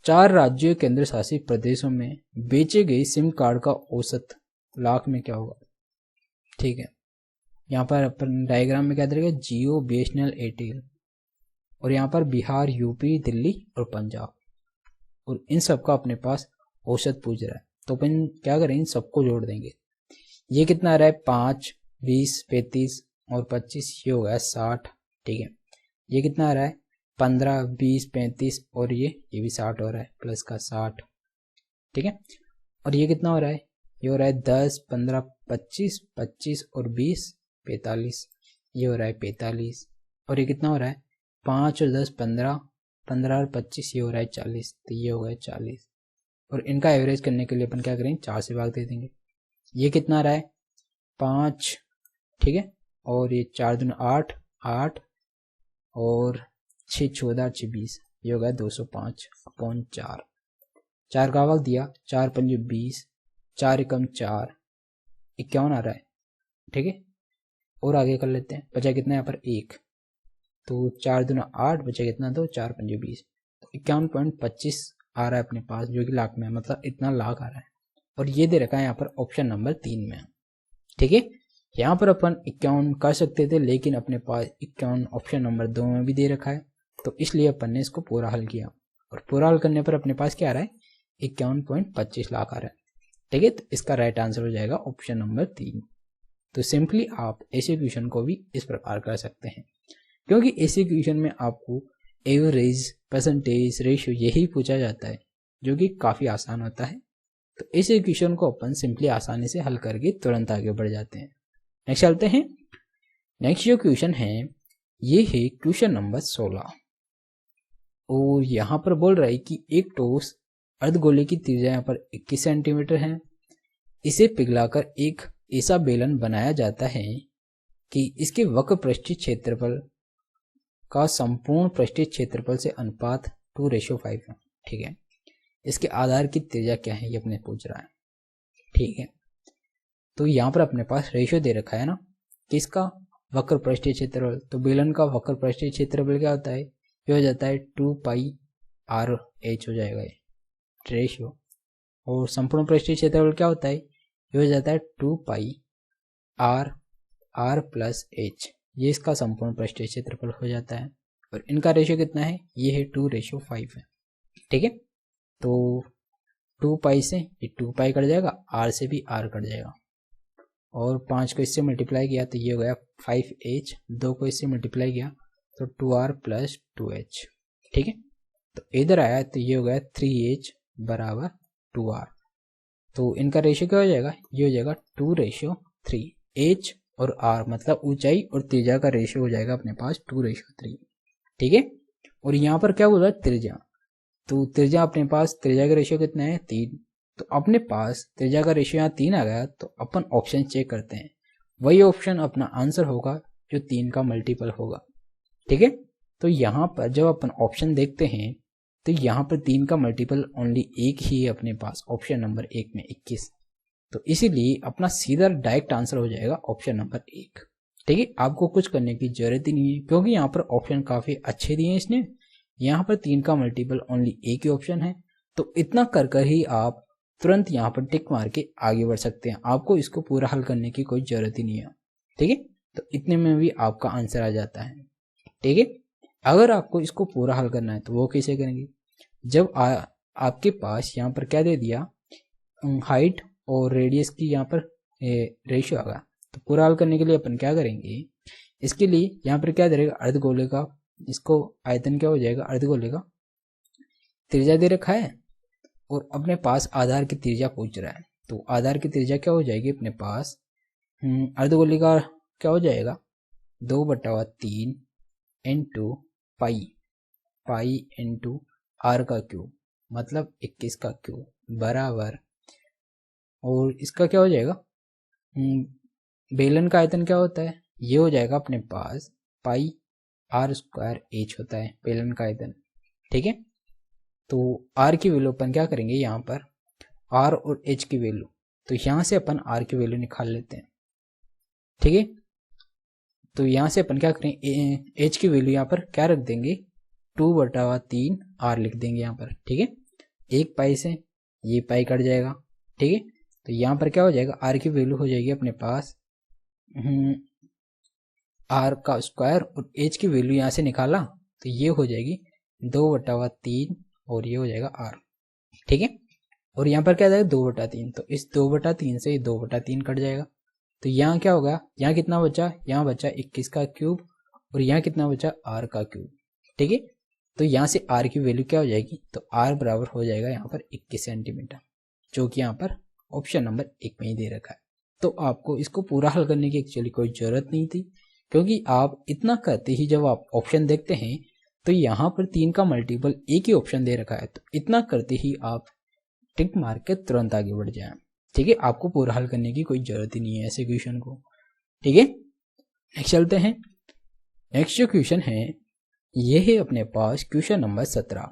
4 राज्यों केंद्र शासित प्रदेशों में बेचे गए सिम कार्ड का औसत लाख में क्या होगा। ठीक है, यहाँ पर अपन डायग्राम में क्या देगा, जियो, बीएसएनएल, एयरटेल, और यहाँ पर बिहार, यूपी, दिल्ली और पंजाब, और इन सब का अपने पास औसत पूछ रहा है। तो अपन क्या करेंगे, सबको जोड़ देंगे। ये कितना आ रहा है, 5 20 35 और 25, ये हो गया 60। ठीक है, ये कितना आ रहा है, 15 20 35 और ये भी 60 हो रहा है, प्लस का 60। ठीक है, और ये कितना हो रहा है, ये हो रहा है 10 15 25 25 और 20 45, ये हो रहा है 45। और ये कितना हो रहा है, 5 और 10 15 15 और 25, ये हो रहा है 40, तो ये हो गया 40। और इनका एवरेज करने के लिए अपन क्या करेंगे, 4 से भाग दे देंगे। ये कितना आ रहा है, 5। ठीक है, और ये 4 दूनी 8 8 और 6 14 6 20, ये हो गया 205 अपॉन 4। 4 का भाग दिया, 4 पंजे 20, 4 एकम 4, 51 आ रहा है। ठीक है, और आगे कर लेते हैं, बचा कितना यहाँ पर 1, तो 4 दूना 8, बचा कितना, तो 4 पंजे 20, तो 51.25 आ रहा है अपने पास, जो कि लाख में है, मतलब इतना लाख आ रहा है। और ये दे रखा है यहाँ पर ऑप्शन नंबर 3 में। ठीक है, यहाँ पर अपन 51 कर सकते थे, लेकिन अपने पास 51 ऑप्शन नंबर 2 में भी दे रखा है, तो इसलिए अपन ने इसको पूरा हल किया। और पूरा हल करने पर अपने पास क्या आ रहा है, 51.25 लाख आ रहा है। ठीक है, तो इसका राइट आंसर हो जाएगा ऑप्शन नंबर 3। तो सिंपली आप ऐसे क्वेश्चन को भी इस प्रकार कर सकते हैं, क्योंकि ऐसे क्वेश्चन में आपको एवरेज, परसेंटेज, रेशियो यही पूछा जाता है, जो कि काफ़ी आसान होता है। तो इस क्वेश्चन को अपन सिंपली आसानी से हल करके तुरंत आगे बढ़ जाते हैं। नेक्स्ट चलते हैं। नेक्स्ट जो क्वेश्चन है ये है क्वेश्चन नंबर 16, और यहाँ पर बोल रहा है कि एक ठोस अर्धगोले की त्रिज्या यहाँ पर 21 सेंटीमीटर है। इसे पिघलाकर एक ऐसा बेलन बनाया जाता है कि इसके वक्र पृष्ठीय क्षेत्रफल का संपूर्ण पृष्ठीय क्षेत्रफल से अनुपात 2:5 है। ठीक है, इसके आधार की त्रिज्या क्या है ये अपने पूछ रहा है। ठीक है, तो यहाँ पर अपने पास रेशियो दे रखा है ना, किसका, वक्र पृष्ठीय क्षेत्रफल। तो बेलन का वक्र पृष्ठीय क्षेत्रफल क्या होता है, ये हो जाता है 2πr/h हो जाएगा ये रेशियो। और संपूर्ण पृष्ठीय क्षेत्रफल क्या होता है, ये हो जाता है 2πr आर प्लस एच, ये इसका संपूर्ण पृष्ठीय क्षेत्रफल हो जाता है। और इनका रेशियो कितना है, ये है 2:5 है। ठीक है, तो 2 पाई से ये 2 पाई कट जाएगा, आर से भी आर कट जाएगा, और 5 को इससे मल्टीप्लाई किया तो ये हो गया 5h, 2 को इससे मल्टीप्लाई किया तो 2r प्लस 2h। ठीक है, तो इधर आया तो ये हो गया 3h बराबर 2r। तो इनका रेशियो क्या हो जाएगा, ये हो जाएगा 2:3। h और r मतलब ऊंचाई और त्रिज्या का रेशियो हो जाएगा अपने पास 2:3। ठीक है, और यहाँ पर क्या बोल रहा है, त्रिज्या, तो त्रिज्या अपने पास, त्रिज्या का रेशियो कितना है 3, तो अपने पास त्रिज्या का रेशियो यहाँ 3 आ गया, तो अपन ऑप्शन चेक करते हैं, वही ऑप्शन अपना आंसर होगा जो 3 का मल्टीपल होगा। ठीक है, तो यहाँ पर जब अपन ऑप्शन देखते हैं तो यहाँ पर 3 का मल्टीपल ओनली एक ही है अपने पास, ऑप्शन नंबर 1 में 21, तो इसीलिए अपना सीधा डायरेक्ट आंसर हो जाएगा ऑप्शन नंबर 1। ठीक है, आपको कुछ करने की जरूरत ही नहीं है, क्योंकि यहाँ पर ऑप्शन काफी अच्छे दिए हैं इसने। यहाँ पर 3 का मल्टीपल ओनली एक ही ऑप्शन है, तो इतना कर कर ही आप तुरंत यहाँ पर टिक मार के आगे बढ़ सकते हैं, आपको इसको पूरा हल करने की कोई जरूरत ही नहीं है। ठीक है, तो इतने में भी आपका आंसर आ जाता है। ठीक है, अगर आपको इसको पूरा हल करना है तो वो कैसे करेंगे, जब आपके पास यहाँ पर क्या दे दिया, हाइट और रेडियस की यहाँ पर रेशियो आ गया, तो पूरा हल करने के लिए अपन क्या करेंगे, इसके लिए यहाँ पर क्या दे रहेगा, अर्धगोले का, इसको आयतन क्या हो जाएगा, अर्धगोले का त्रिज्या दे रखा है और अपने पास आधार की त्रिज्या पूछ रहा है, तो आधार की त्रिज्या क्या हो जाएगी अपने पास, अर्धगोले का क्या हो जाएगा 2/3 into pi, pi into r का क्यूब मतलब 21 का क्यूब बराबर, और इसका क्या हो जाएगा, बेलन का आयतन क्या होता है, ये हो जाएगा अपने पास पाई r² h होता है बेलन का आयतन। ठीक है, तो r की वैल्यू अपन क्या करेंगे, यहाँ पर r और h की वैल्यू, तो यहाँ से अपन r की वैल्यू निकाल लेते हैं। ठीक है, तो यहाँ से अपन क्या करेंगे, h की वैल्यू यहाँ पर क्या रख देंगे, 2/3 r लिख देंगे यहाँ पर। ठीक है, 1 पाई से ये पाई कट जाएगा। ठीक है, तो यहाँ पर क्या हो जाएगा, r की वैल्यू हो जाएगी अपने पास r का स्क्वायर, और h की वैल्यू यहाँ से निकाला तो ये हो जाएगी 2/3 और ये हो जाएगा r। ठीक है, और यहाँ पर क्या जाएगा 2/3, तो इस 2/3 से 2/3 कट जाएगा, तो यहाँ क्या होगा, यहाँ कितना बचा, यहाँ बचा 21 का क्यूब, और यहाँ कितना बचा r का क्यूब। ठीक है, तो यहाँ से r की वैल्यू क्या हो जाएगी, तो r बराबर हो जाएगा यहाँ पर 21 सेंटीमीटर, जो कि यहाँ पर ऑप्शन नंबर 1 में ही दे रखा है। तो आपको इसको पूरा हल करने की एक्चुअली कोई जरूरत नहीं थी, क्योंकि आप इतना करते ही जब आप ऑप्शन देखते हैं तो यहाँ पर 3 का मल्टीपल एक ही ऑप्शन दे रखा है, तो इतना करते ही आप टिक मार के तुरंत आगे बढ़ जाएं। ठीक है, आपको पूरा हल करने की कोई जरूरत ही नहीं है ऐसे क्वेश्चन को। ठीक है, नेक्स्ट चलते हैं। नेक्स्ट जो क्वेश्चन है ये है अपने पास क्वेश्चन नंबर 17,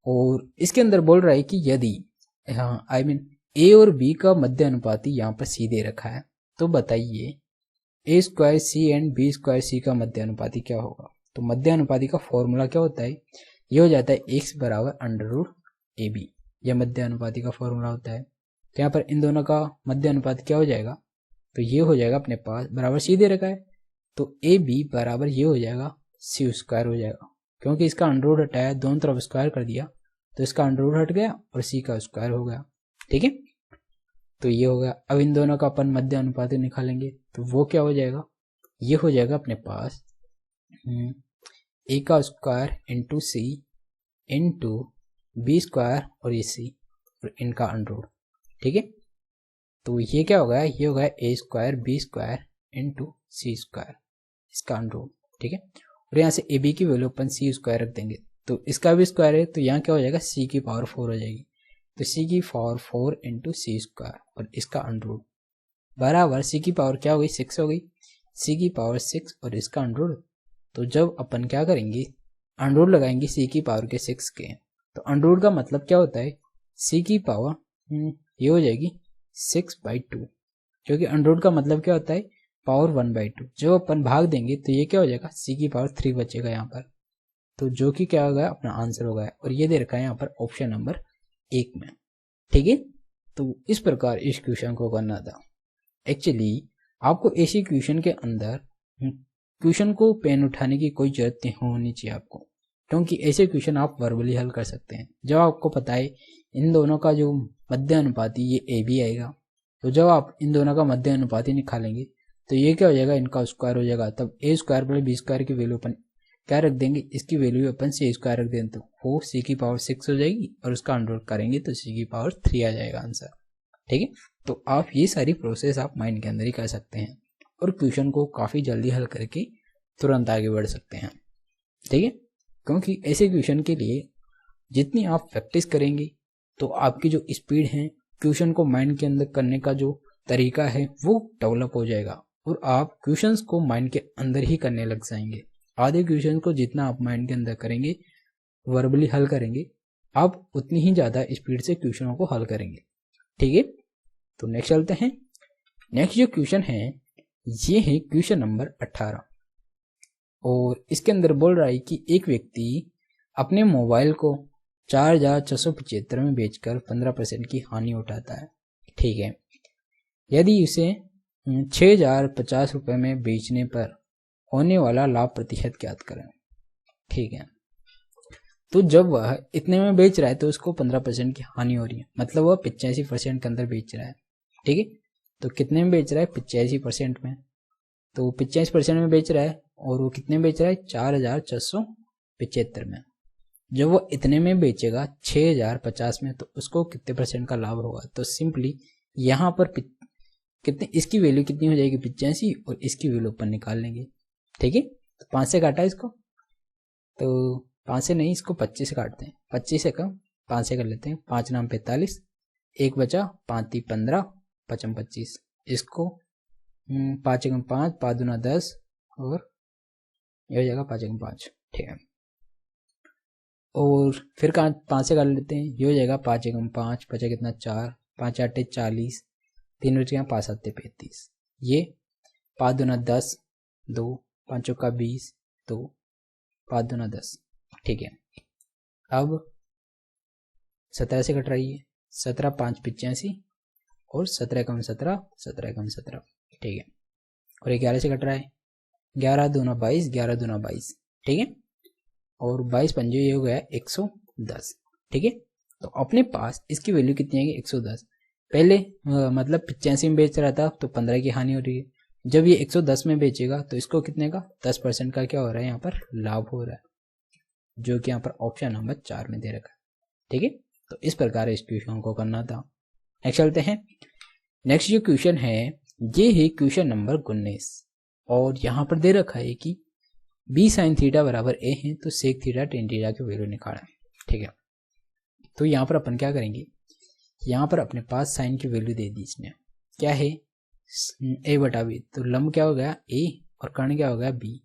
और इसके अंदर बोल रहा है कि यदि ए और बी का मध्य अनुपाती यहाँ पर सी दे रखा है, तो बताइए a² c and b² c का मध्य अनुपाती क्या होगा। तो मध्य अनुपाती का फॉर्मूला क्या होता है, ये हो जाता है x बराबर √ab, यह मध्य अनुपाती का फॉर्मूला होता है। तो यहाँ पर इन दोनों का मध्य अनुपात क्या हो जाएगा, तो ये हो जाएगा अपने पास बराबर c दे रखा है, तो ab बराबर ये हो जाएगा c² हो जाएगा, क्योंकि इसका अंडर हटाया, दोनों तरफ स्क्वायर कर दिया तो इसका अंडर हट गया और c का स्क्वायर हो गया। ठीक है, तो ये हो गया। अब इन दोनों का अपन मध्य अनुपात निकालेंगे, तो वो क्या हो जाएगा, ये हो जाएगा अपने पास a² into c into b² और ये c और इनका अंडर। ठीक है, तो ये क्या होगा, ये होगा a² b² इंटू c², इसका अंडर। ठीक है, और यहाँ से ab की वैल्यू अपन c² रख देंगे, तो इसका भी स्क्वायर है, तो यहाँ क्या हो जाएगा c की पावर 4 हो जाएगी, तो c की पावर 4 इंटू c² और इसका अंडर बराबर c की पावर क्या हो गई 6 हो गई, c की पावर 6 और इसका अंडर। तो जब अपन क्या करेंगे, अंडर लगाएंगे c की पावर के 6 के, तो अंडर का मतलब क्या होता है, c की पावर ये हो जाएगी 6/2, क्योंकि अंडर का मतलब क्या होता है पावर 1/2। जब अपन भाग देंगे तो ये क्या हो जाएगा c की पावर 3 बचेगा यहाँ पर, तो जो कि क्या होगा अपना आंसर होगा, और ये दे रखा है यहाँ पर ऑप्शन नंबर 1 में। ठीक है, तो इस प्रकार इस क्वेश्चन को करना था। एक्चुअली आपको ऐसी क्वेश्चन के अंदर क्वेश्चन को पेन उठाने की कोई जरूरत नहीं होनी चाहिए आपको, क्योंकि ऐसे क्वेश्चन आप वर्बली हल कर सकते हैं। जब आपको पता है इन दोनों का जो मध्य अनुपाती ये ए बी आएगा, तो जब आप इन दोनों का मध्य अनुपाती निकालेंगे तो ये क्या हो जाएगा, इनका स्क्वायर हो जाएगा। तब ए स्क्वायर प्लस बी स्क्वायर की वैल्यू अपन क्या रख देंगे, इसकी वैल्यू अपन सी स्क्वायर रख देंगे, तो वो सी की पावर 6 हो जाएगी और उसका अंडर करेंगे तो सी की पावर 3 आ जाएगा आंसर। ठीक है, तो आप ये सारी प्रोसेस आप माइंड के अंदर ही कर सकते हैं और क्वेश्चन को काफ़ी जल्दी हल करके तुरंत आगे बढ़ सकते हैं। ठीक है, क्योंकि ऐसे क्वेश्चन के लिए जितनी आप प्रैक्टिस करेंगे तो आपकी जो स्पीड है क्वेश्चन को माइंड के अंदर करने का जो तरीका है वो डेवलप हो जाएगा और आप क्वेश्चंस को माइंड के अंदर ही करने लग जाएंगे। आधे क्वेश्चन को जितना आप माइंड के अंदर करेंगे, वर्बली हल करेंगे, आप उतनी ही ज़्यादा स्पीड से क्वेश्चनों को हल करेंगे। ठीक है, तो नेक्स्ट चलते हैं। नेक्स्ट जो क्वेश्चन है ये है क्वेश्चन नंबर 18 और इसके अंदर बोल रहा है कि एक व्यक्ति अपने मोबाइल को 4,675 में बेचकर 15% की हानि उठाता है। ठीक है, यदि उसे 6,050 रुपये में बेचने पर होने वाला लाभ प्रतिशत ज्ञात करें। ठीक है, तो जब वह इतने में बेच रहा है तो उसको 15% की हानि हो रही है, मतलब वह 85% के अंदर बेच रहा है। ठीक है, तो कितने में बेच रहा है, 85% में, तो 85% में बेच रहा है और वो कितने में बेच रहा है, 4,675 में। जब वो इतने में बेचेगा 6,050 में तो उसको कितने परसेंट का लाभ होगा, तो सिंपली यहाँ पर कितने, इसकी वैल्यू कितनी हो जाएगी, 85 और इसकी वैल्यू ऊपर निकाल लेंगे। ठीक है, तो 5 से काटा इसको, तो 5 से नहीं, इसको 25 से काटते हैं, 25 से कम 5 से कर लेते हैं, 5 नाम 45, एक बचा, 5 × 15, 5 × 25, इसको 5 × 5, 5 दूना 10 और ये हो जाएगा 5 × 5। ठीक है, और फिर 5 से कर लेते हैं, ये हो जाएगा 5 × 5, बचा कितना 4, 5 8 40, 3 बच गया, 5 7 35, ये 5 दूना 10, 2, 5 चौका 20, 2, 5 दूना 10। ठीक है, अब 17 से कट रही है, 17 5 85 और 17 कम 17, 17 कम 17। ठीक है, और 11 से कट रहा है, 11 दूना 22, 11 दूना 22। ठीक है, और 22 पंजे ये हो गया 110। ठीक है, तो अपने पास इसकी वैल्यू कितनी आएगी, 110। पहले मतलब 85 में बेच रहा था तो 15 की हानि हो रही है, जब ये 110 में बेचेगा तो इसको कितने का, 10% का क्या हो रहा है, यहाँ पर लाभ हो रहा है, जो कि यहाँ पर ऑप्शन नंबर 4 में दे रखा है। ठीक है, तो इस प्रकार इस क्वेश्चन को करना था। नेक्स्ट चलते हैं। नेक्स्ट जो क्वेश्चन है ये है क्वेश्चन नंबर 19 और यहाँ पर दे रखा है कि b sin थीटा बराबर a है तो sec थीटा tan थीटा की वैल्यू निकालें। ठीक है, तो यहाँ पर अपन क्या करेंगे, यहाँ पर अपने पास साइन की वैल्यू दे दी इसने, क्या है a बटा b, तो लंब क्या हो गया a और कर्ण क्या हो गया b,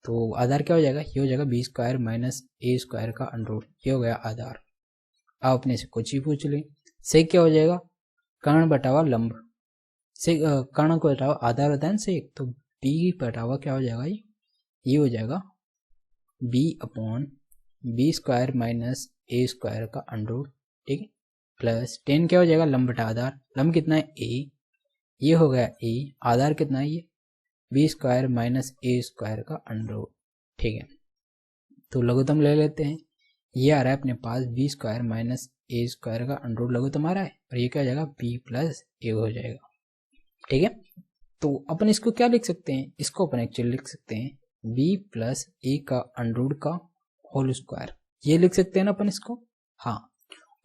तो आधार क्या हो जाएगा, ये हो जाएगा b square minus a square का अंडर, ये हो गया आधार। आप अपने से कुछ ही पूछ लें, सेक क्या हो जाएगा, कर्ण बटावा लंब, से कर्ण को बटावा आधार होता है ना सेक, तो b बटावा क्या हो जाएगा, ये हो जाएगा b upon b square minus a square का अंडर। ठीक है, प्लस 10 क्या हो जाएगा, लंब बटा आधार, लंब कितना है a, ये हो गया a, आधार कितना है ये b square minus a square का अंडर। ठीक है, तो लघुत्तम ले लेते हैं, ये आ रहा है अपने पास b square minus a square का अंडर लघुत्तम आ रहा है और ये क्या हो जाएगा b प्लस a हो जाएगा। ठीक है, तो अपन इसको क्या लिख सकते हैं, इसको अपन एक्चुअली लिख सकते हैं b प्लस a का अंडर का होल स्क्वायर, ये लिख सकते हैं ना अपन इसको। हाँ,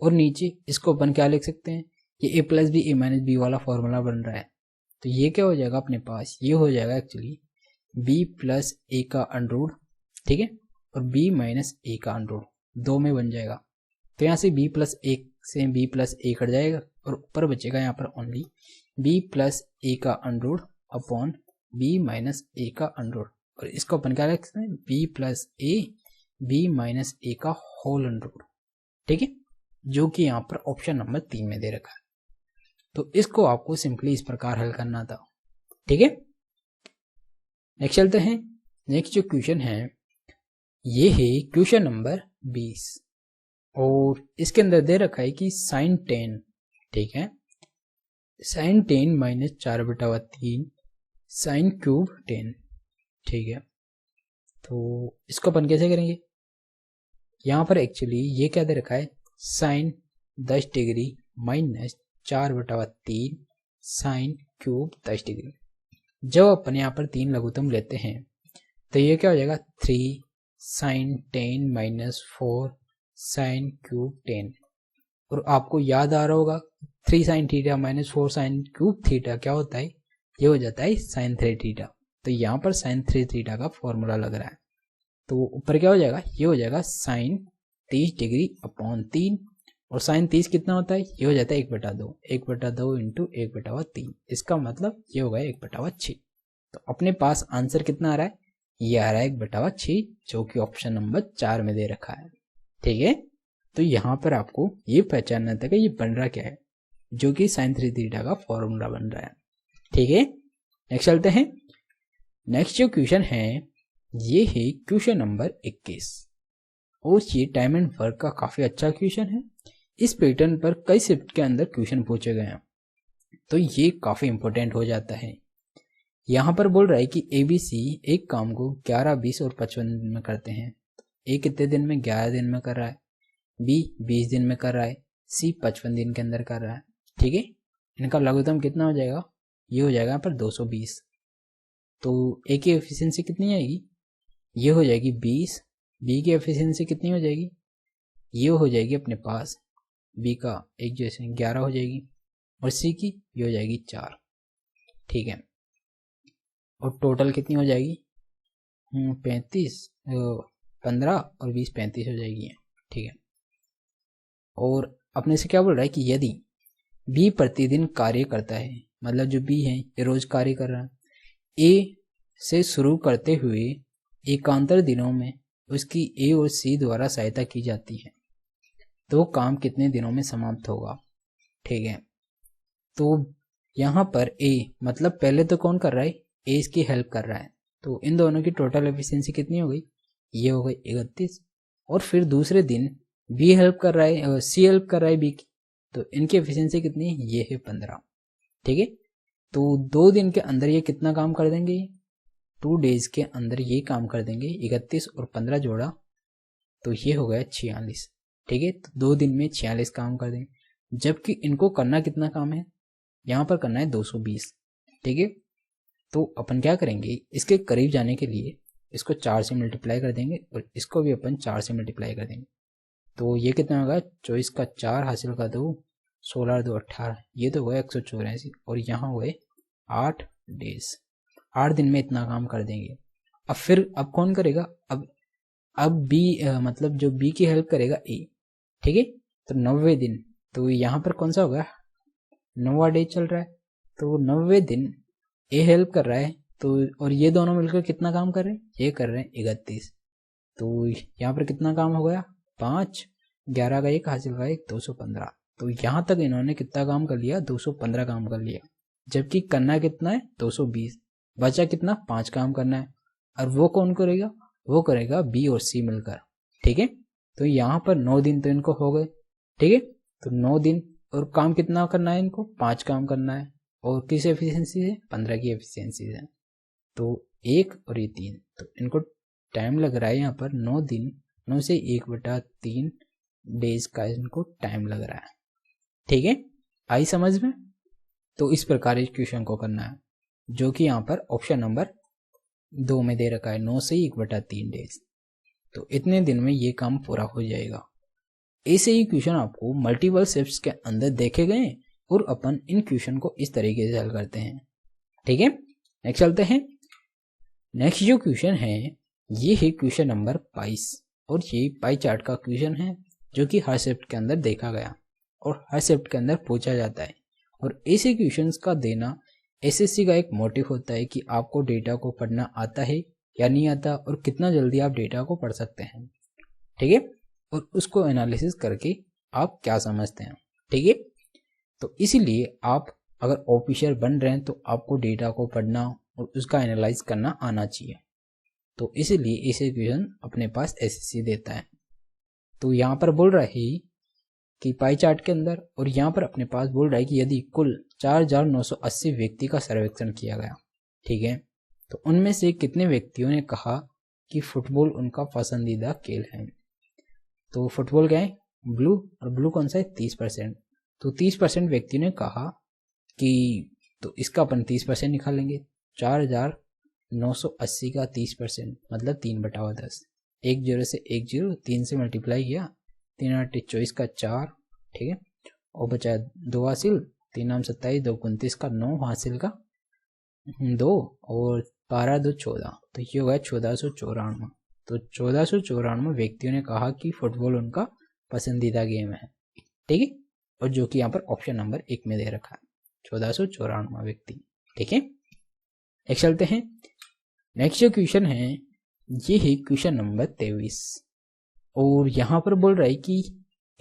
और नीचे इसको अपन क्या लिख सकते हैं, ये a plus b a minus b वाला फॉर्मूला बन रहा है, तो ये क्या हो जाएगा अपने पास, ये हो जाएगा एक्चुअली b प्लस a का अंडर। ठीक है, और b माइनस a का अंडर, दो में बन जाएगा, तो यहाँ से b प्लस a से b प्लस a कट जाएगा और ऊपर बचेगा यहाँ पर ओनली b प्लस a का under upon b minus a का अंडर, और इसको अपन क्या लिख सकते हैं, b plus a b minus a का होल अंडर। ठीक है, जो कि यहाँ पर ऑप्शन नंबर 3 में दे रखा है, तो इसको आपको सिंपली इस प्रकार हल करना था। ठीक है, नेक्स्ट चलते हैं। नेक्स्ट जो क्वेश्चन है ये है क्वेश्चन नंबर 20 और इसके अंदर दे रखा है कि साइन 10, ठीक है, साइन 10 माइनस 4/3 साइन क्यूब 10। ठीक है, तो इसको अपन कैसे करेंगे? यहाँ पर एक्चुअली ये क्या दे रखा है, sine 10 degree minus 4/3 sine cube 10 degree. जब अपन यहाँ पर 3 लघुत्तम लेते हैं तो ये क्या हो जाएगा, 3 साइन 10 माइनस 4 साइन क्यूब 10। और आपको याद आ रहा होगा 3 sine theta minus 4 sine cube theta क्या होता है, ये हो जाता है साइन 3 थीटा। तो यहाँ पर साइन 3 थीटा का फॉर्मूला लग रहा है, तो ऊपर क्या हो जाएगा, ये हो जाएगा साइन 30 डिग्री अपॉन 3। और साइन 30 कितना होता है, ये हो जाता है 1/2, 1/2 इंटू 1/3। इसका मतलब ये होगा 1/6। तो अपने पास आंसर कितना आ रहा है, ये आ रहा है 1/6, जो कि ऑप्शन नंबर 4 में दे रखा है। ठीक है, तो यहाँ पर आपको ये पहचानना था कि ये बन रहा क्या है, जो कि साइन 3 थीटा का फॉर्मूला बन रहा है। ठीक है, नेक्स्ट चलते हैं। नेक्स्ट जो क्वेश्चन है ये है क्वेश्चन नंबर 21, और ये टाइम एंड वर्क का काफी अच्छा क्वेश्चन है। इस पैटर्न पर कई शिफ्ट के अंदर क्वेश्चन पूछे गए हैं, तो ये काफी इंपॉर्टेंट हो जाता है। यहाँ पर बोल रहा है कि ABC एक काम को 11, 20 और 55 दिन में करते हैं। A कितने दिन में, 11 दिन में कर रहा है, B 20 दिन में कर रहा है, C 55 दिन के अंदर कर रहा है। ठीक है, इनका लघुत्तम कितना हो जाएगा, ये हो जाएगा यहाँ पर 220। तो A की एफिशिएंसी कितनी आएगी, ये हो जाएगी 20। B की एफिशिएंसी कितनी हो जाएगी, ये हो जाएगी अपने पास B का एक जैसे 11 हो जाएगी, और C की ये हो जाएगी 4। ठीक है, और टोटल कितनी हो जाएगी, 35, 15 और 20 35 हो जाएगी। ठीक है, और अपने से क्या बोल रहा है कि यदि B प्रतिदिन कार्य करता है, मतलब जो B है ये रोज कार्य कर रहा है, A से शुरू करते हुए एकांतर दिनों में उसकी A और C द्वारा सहायता की जाती है, तो काम कितने दिनों में समाप्त होगा। ठीक है, तो यहाँ पर A मतलब पहले तो कौन कर रहा है, A इसकी हेल्प कर रहा है, तो इन दोनों की टोटल एफिशिएंसी कितनी हो गई, ये हो गई 31। और फिर दूसरे दिन B हेल्प कर रहा है, C हेल्प कर रहा है B की, तो इनकी एफिशिएंसी कितनी है, ये है 15। ठीक है, तो 2 दिन के अंदर ये कितना काम कर देंगे, 2 डेज के अंदर ये काम कर देंगे। 31 और 15 जोड़ा तो ये हो गया 46। ठीक है, तो 2 दिन में 46 काम कर देंगे, जबकि इनको करना कितना काम है, यहाँ पर करना है 220। ठीक है, तो अपन क्या करेंगे, इसके करीब जाने के लिए इसको 4 से मल्टीप्लाई कर देंगे, और इसको भी अपन 4 से मल्टीप्लाई कर देंगे। तो ये कितना होगा, 24 का 4 हासिल का 2, 16 2 18, ये तो हुआ 184, और यहाँ हुए 8 डेज। 8 दिन में इतना काम कर देंगे। अब कौन करेगा, अब B मतलब जो B की हेल्प करेगा A। ठीक है, तो 90 दिन, तो यहाँ पर कौन सा होगा, 9वां डे चल रहा है, तो 90 दिन A हेल्प कर रहा है, तो और ये दोनों मिलकर कितना काम कर रहे हैं, ये कर रहे हैं 31। तो यहाँ पर कितना काम हो गया, 5, 11 का 1 हासिल का 1, 215। तो यहाँ तक इन्होंने कितना काम कर लिया, 215 काम कर लिया, जबकि करना कितना है 220, बचा कितना 5 काम करना है। और वो कौन करेगा, वो करेगा B और C मिलकर। ठीक है, तो यहाँ पर 9 दिन तो इनको हो गए। ठीक है, तो 9 दिन, और काम कितना करना है इनको, 5 काम करना है, और किस एफिशिएंसी से, 15 की एफिशिएंसी से। तो 1 और ये 3, तो इनको टाइम लग रहा है यहाँ पर 9 दिन, 9 से 1/3 डेज का इनको टाइम लग रहा है। ठीक है, आई समझ में। तो इस प्रकार इस क्वेश्चन को करना है, जो कि यहाँ पर ऑप्शन नंबर 2 में दे रखा है, 9 से 1/3 डेज। तो इतने दिन में ये काम पूरा हो जाएगा। ऐसे ही क्वेश्चन आपको मल्टीपल शिफ्ट्स के अंदर देखे गए, और अपन इन क्वेश्चन को इस तरीके से हल करते हैं। ठीक है, नेक्स्ट चलते हैं। नेक्स्ट जो क्वेश्चन है ये है क्वेश्चन नंबर 22, और ये पाई चार्ट का क्वेश्चन है, जो कि हर शिफ्ट के अंदर देखा गया और हर शिफ्ट के अंदर पूछा जाता है। और ऐसे क्वेश्चंस का देना एसएससी का एक मोटिव होता है कि आपको डेटा को पढ़ना आता है या नहीं आता, और कितना जल्दी आप डेटा को पढ़ सकते हैं। ठीक है, और उसको एनालिसिस करके आप क्या समझते हैं। ठीक है, तो इसीलिए आप अगर ऑफिसर बन रहे हैं तो आपको डेटा को पढ़ना और उसका एनालाइज करना आना चाहिए। तो इसीलिए ऐसे क्वेश्चन अपने पास एसएससी देता है। तो यहाँ पर बोल रहा है कि पाई चार्ट के अंदर, और यहाँ पर अपने पास बोल रहा है कि यदि कुल 4,980 व्यक्ति का सर्वेक्षण किया गया, ठीक है। तो उनमें से कितने व्यक्तियों ने कहा कि फुटबॉल उनका पसंदीदा खेल है। तो फुटबॉल क्या है, ब्लू, और ब्लू कौन सा है, 30%। तो 30% व्यक्तियों ने कहा कि, तो इसका अपन 30% निकालेंगे। 4980 का 30% मतलब 3/10। 1 0 से 1 0, 3 से मल्टीप्लाई किया, 3 8 24 का 4, ठीक है। और बचा 2 हासिल, 3 आम 27, 2 29 का 9 हासिल का 2, और 12 2 14, तो ये होगा 1494। तो 1494 व्यक्तियों ने कहा कि फुटबॉल उनका पसंदीदा गेम है, ठीक है। और जो कि यहाँ पर ऑप्शन नंबर 1 में दे रखा है, 1494 व्यक्ति, ठीक है। एक चलते हैं, नेक्स्ट जो क्वेश्चन है ये है क्वेश्चन नंबर 23। और यहाँ पर बोल रहा है कि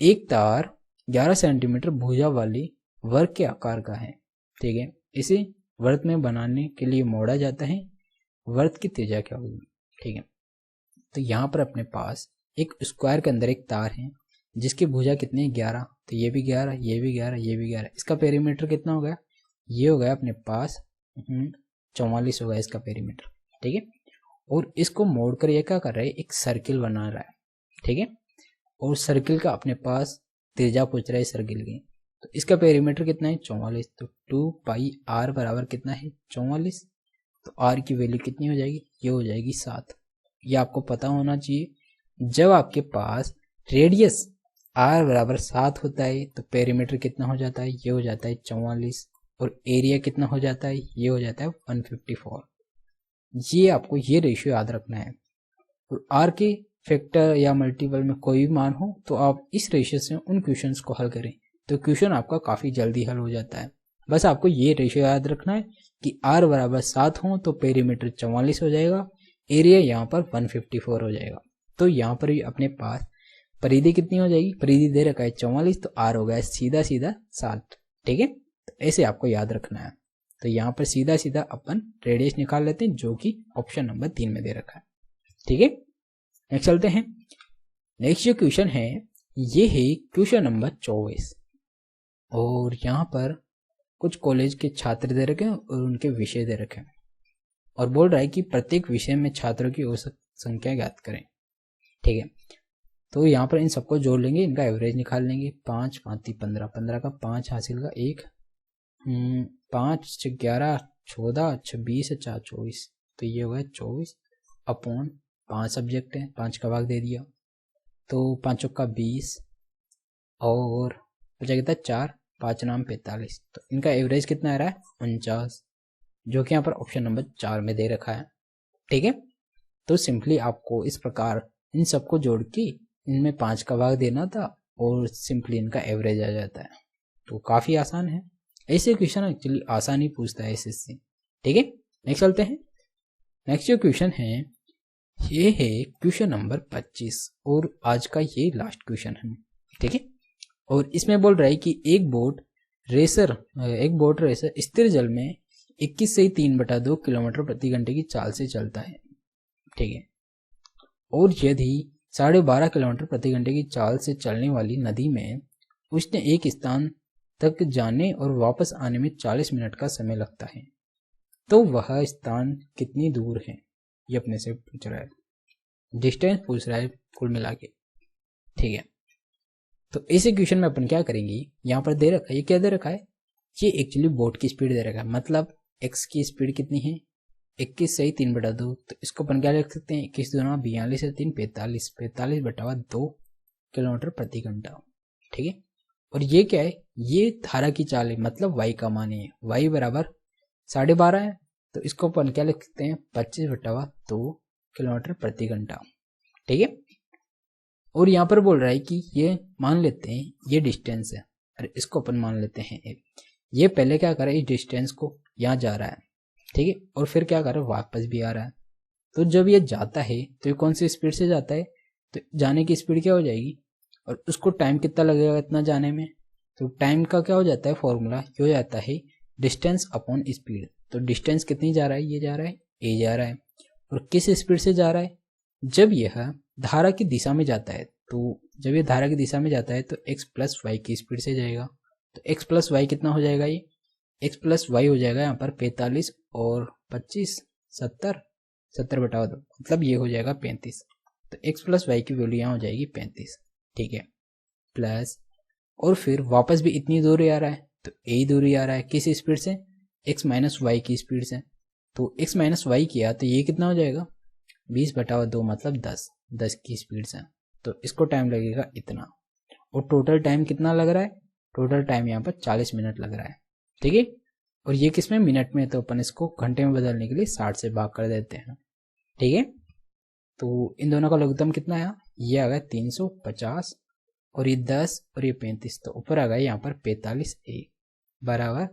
एक तार 11 सेंटीमीटर भुजा वाली वर्ग के आकार का है, ठीक है। इसे वृत्त में बनाने के लिए मोड़ा जाता है, वृत्त की त्रिज्या क्या होगी, ठीक है। तो यहाँ पर अपने पास एक स्क्वायर के अंदर एक तार है जिसकी भुजा कितनी है, 11। तो ये भी 11, ये भी 11, ये भी 11। इसका पेरीमीटर कितना हो गया, ये हो गया अपने पास 44 हो गया इसका पेरीमीटर, ठीक है। और इसको मोड़कर ये क्या कर रहा है, एक सर्किल बना रहा है, ठीक है। और सर्किल का अपने पास त्रिज्या पूछ रहा है सर्किल की। तो इसका पेरीमीटर कितना है, 44। तो 2 पाई r बराबर कितना है, 44। तो r की वैल्यू कितनी हो जाएगी, ये हो जाएगी 7। ये आपको पता होना चाहिए, जब आपके पास रेडियस r बराबर 7 होता है तो पेरीमीटर कितना हो जाता है, ये हो जाता है 44। और एरिया कितना हो जाता है, ये हो जाता है 154। ये आपको ये रेशियो याद रखना है। और r के फैक्टर या मल्टीपल में कोई भी मान हो तो आप इस रेशियो से उन क्वेश्चंस को हल करें, तो क्वेश्चन आपका काफ़ी जल्दी हल हो जाता है। बस आपको ये रेशियो याद रखना है कि r बराबर 7 हो तो पेरीमीटर 44 हो जाएगा, एरिया यहाँ पर 154 हो जाएगा। तो यहाँ पर भी अपने पास परिधि कितनी हो जाएगी, परिधि दे रखा है 44, तो r हो गया सीधा सीधा 7, ठीक है। तो ऐसे आपको याद रखना है। तो यहाँ पर सीधा सीधा अपन रेडियस निकाल लेते हैं जो कि ऑप्शन नंबर 3 में दे रखा है, ठीक है। नेक्स्ट चलते हैं, नेक्स्ट जो क्वेश्चन है ये है क्वेश्चन नंबर 24। और यहाँ पर कुछ कॉलेज के छात्र दे रखे हैं और उनके विषय दे रखे हैं, और बोल रहा है कि प्रत्येक विषय में छात्रों की औसत संख्या ज्ञात करें, ठीक है। तो यहाँ पर इन सबको जोड़ लेंगे, इनका एवरेज निकाल लेंगे। 5 5 15, 15 का 5 हासिल का 1, 5 6 11 14 26 4 24, तो ये होगा 24 अपॉन 5 सब्जेक्ट है, 5 का भाग दे दिया, तो 5 का 20, और बचा कितना 4, 5 नाम 45। तो इनका एवरेज कितना आ रहा है, 49, जो कि यहाँ पर ऑप्शन नंबर 4 में दे रखा है, ठीक है। तो सिंपली आपको इस प्रकार इन सबको जोड़ के इनमें 5 का भाग देना था और सिंपली इनका एवरेज आ जाता है। तो काफ़ी आसान है, ऐसे क्वेश्चन एक्चुअली आसान ही पूछता है एसएससी, ठीक है। नेक्स्ट चलते हैं, नेक्स्ट जो क्वेश्चन है ये है क्वेश्चन नंबर 25, और आज का ये लास्ट क्वेश्चन है, ठीक है। और इसमें बोल रहा है कि एक बोट रेसर स्थिर जल में 21 से 3/2 किलोमीटर प्रति घंटे की चाल से चलता है, ठीक है। और यदि 12.5 किलोमीटर प्रति घंटे की चाल से चलने वाली नदी में उसने एक स्थान तक जाने और वापस आने में 40 मिनट का समय लगता है, तो वह स्थान कितनी दूर है, ये अपने से पूछ रहा है, डिस्टेंस पूछ रहा है कुल मिला के, ठीक है। तो ऐसे क्वेश्चन में अपन क्या करेंगे, यहाँ पर दे रखा है, ये क्या दे रखा है, ये एक्चुअली बोट की स्पीड दे रखा है, मतलब x की स्पीड कितनी है 21 से 3/2, तो इसको अपन क्या लिख सकते हैं, 21 दूना 42 से 3 45, 45/2 किलोमीटर प्रति घंटा, ठीक है। और ये क्या है, ये धारा की चाल है, मतलब y का मान है, y बराबर 12.5 है, तो इसको अपन क्या लिख सकते हैं 25/2 किलोमीटर प्रति घंटा, ठीक है। और यहाँ पर बोल रहा है कि ये मान लेते हैं ये डिस्टेंस है, और इसको अपन मान लेते हैं ये पहले क्या कर रहा है, इस डिस्टेंस को यहाँ जा रहा है, ठीक है, और फिर क्या कर रहा है वापस भी आ रहा है। तो जब ये जाता है तो ये कौन सी स्पीड से जाता है, तो जाने की स्पीड क्या हो जाएगी, और उसको टाइम कितना लगेगा इतना जाने में, तो टाइम का क्या हो जाता है फॉर्मूला, ये हो जाता है डिस्टेंस अपॉन स्पीड। तो डिस्टेंस कितनी जा रहा है, ये जा रहा है ए जा रहा है, और किस स्पीड से जा रहा है, जब यह धारा की दिशा में जाता है, तो जब ये धारा की दिशा में जाता है तो x प्लस वाई की स्पीड से जाएगा। तो x प्लस वाई कितना हो जाएगा, ये x प्लस वाई हो जाएगा यहाँ पर 45, और 25, 70, 70 बटा 2 मतलब ये हो जाएगा 35। तो x प्लस वाई की वैल्यू यहाँ हो जाएगी 35। ठीक है, प्लस और फिर वापस भी इतनी दूरी आ रहा है, तो यही दूरी आ रहा है किस स्पीड से, x माइनस वाई की स्पीड से। तो x माइनस वाई किया तो ये कितना हो जाएगा 20 बटा 2 मतलब 10 की स्पीड से। तो इसको टाइम लगेगा इतना, और टोटल टाइम कितना लग रहा है, टोटल टाइम यहाँ पर 40 मिनट लग रहा है। ठीक है, और ये किस में, मिनट में, तो अपन इसको घंटे में बदलने के लिए 60 से भाग कर देते हैं। ठीक है, तो इन दोनों का लघुत्तम कितना आया, ये आ गया 350 और ये 10 और ये 35, तो ऊपर आ गया यहाँ पर 45a बराबर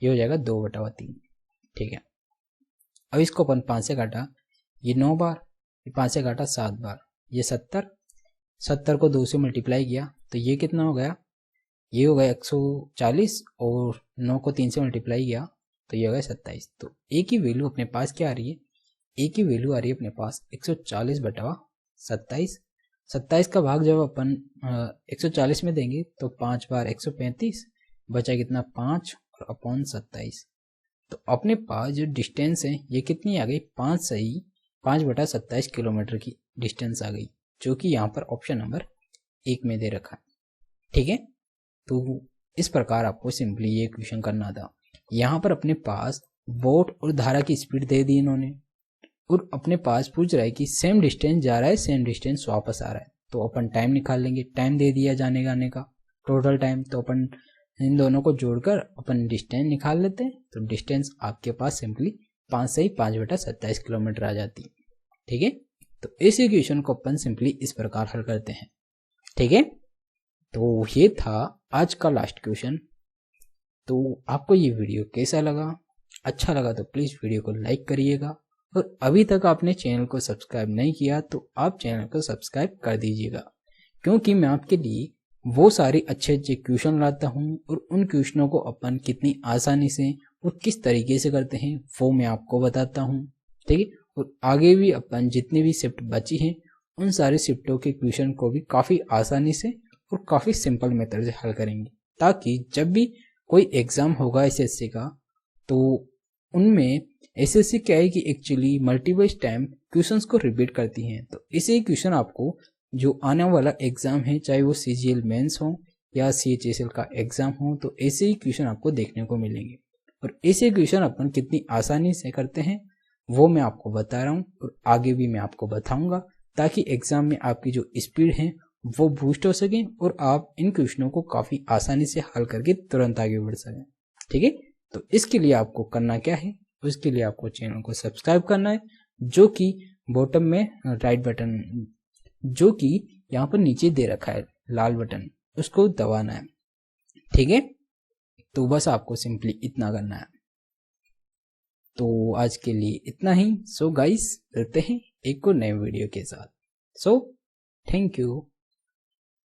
ये हो जाएगा 2/3। ठीक है, अब इसको अपन 5 से काटा, ये 9 बार, ये 5 से काटा 7 बार, ये 70 को 2 से मल्टीप्लाई किया तो ये कितना हो गया, ये हो गया 140 और 9 को 3 से मल्टीप्लाई किया तो ये हो गया 27। तो ए की वैल्यू अपने पास क्या आ रही है, ए की वैल्यू आ रही है अपने पास 140 बटा 27। 27 का भाग जब अपन 140 में देंगे तो 5 बार 135, बचा कितना 5 और अपॉन 27। तो अपने पास जो डिस्टेंस है ये कितनी आ गई, 5/27 किलोमीटर की डिस्टेंस आ गई, जो कि यहाँ पर ऑप्शन नंबर 1 में दे रखा है। ठीक है, तो इस प्रकार आपको सिंपली ये क्वेश्चन करना था। यहाँ पर अपने पास बोट और धारा की स्पीड दे दी इन्होंने, और अपने पास पूछ रहा है कि सेम डिस्टेंस जा रहा है सेम डिस्टेंस वापस आ रहा है, तो अपन टाइम निकाल लेंगे। टाइम दे दिया जाने का आने का टोटल टाइम, तो अपन इन दोनों को जोड़कर अपन डिस्टेंस निकाल लेते हैं। तो डिस्टेंस आपके पास सिंपली 5 से ही 5/27 किलोमीटर आ जाती है। ठीक है, तो इस इक्वेशन को अपन सिंपली इस प्रकार हल करते हैं। ठीक है, तो ये था आज का लास्ट क्वेश्चन। तो आपको ये वीडियो कैसा लगा, अच्छा लगा तो प्लीज़ वीडियो को लाइक करिएगा, और अभी तक आपने चैनल को सब्सक्राइब नहीं किया तो आप चैनल को सब्सक्राइब कर दीजिएगा, क्योंकि मैं आपके लिए वो सारे अच्छे अच्छे क्वेश्चन लाता हूँ, और उन क्वेश्चनों को अपन कितनी आसानी से और किस तरीके से करते हैं वो मैं आपको बताता हूँ। ठीक है, और आगे भी अपन जितनी भी शिफ्ट बची हैं उन सारे शिफ्टों के क्वेश्चन को भी काफ़ी आसानी से और काफ़ी सिंपल मेथड से हल करेंगे, ताकि जब भी कोई एग्ज़ाम होगा एसएससी का तो उनमें एसएससी क्या है कि एक्चुअली मल्टीपल टाइम क्वेश्चंस को रिपीट करती हैं। तो इसे क्वेश्चन आपको जो आने वाला एग्ज़ाम है, चाहे वो सीजीएल मेंस हो या सीएचएसएल का एग्ज़ाम हो, तो ऐसे ही क्वेश्चन आपको देखने को मिलेंगे। और ऐसे क्वेश्चन अपन कितनी आसानी से करते हैं वो मैं आपको बता रहा हूँ, और आगे भी मैं आपको बताऊँगा, ताकि एग्ज़ाम में आपकी जो स्पीड है वो बूस्ट हो सके और आप इन क्वेश्चनों को काफ़ी आसानी से हल करके तुरंत आगे बढ़ सकें। ठीक है, तो इसके लिए आपको करना क्या है, उसके लिए आपको चैनल को सब्सक्राइब करना है, जो कि बॉटम में राइट बटन, जो कि यहाँ पर नीचे दे रखा है लाल बटन, उसको दबाना है। ठीक है, तो बस आपको सिंपली इतना करना है। तो आज के लिए इतना ही। सो गाइस, मिलते हैं एक और नए वीडियो के साथ। So thank you.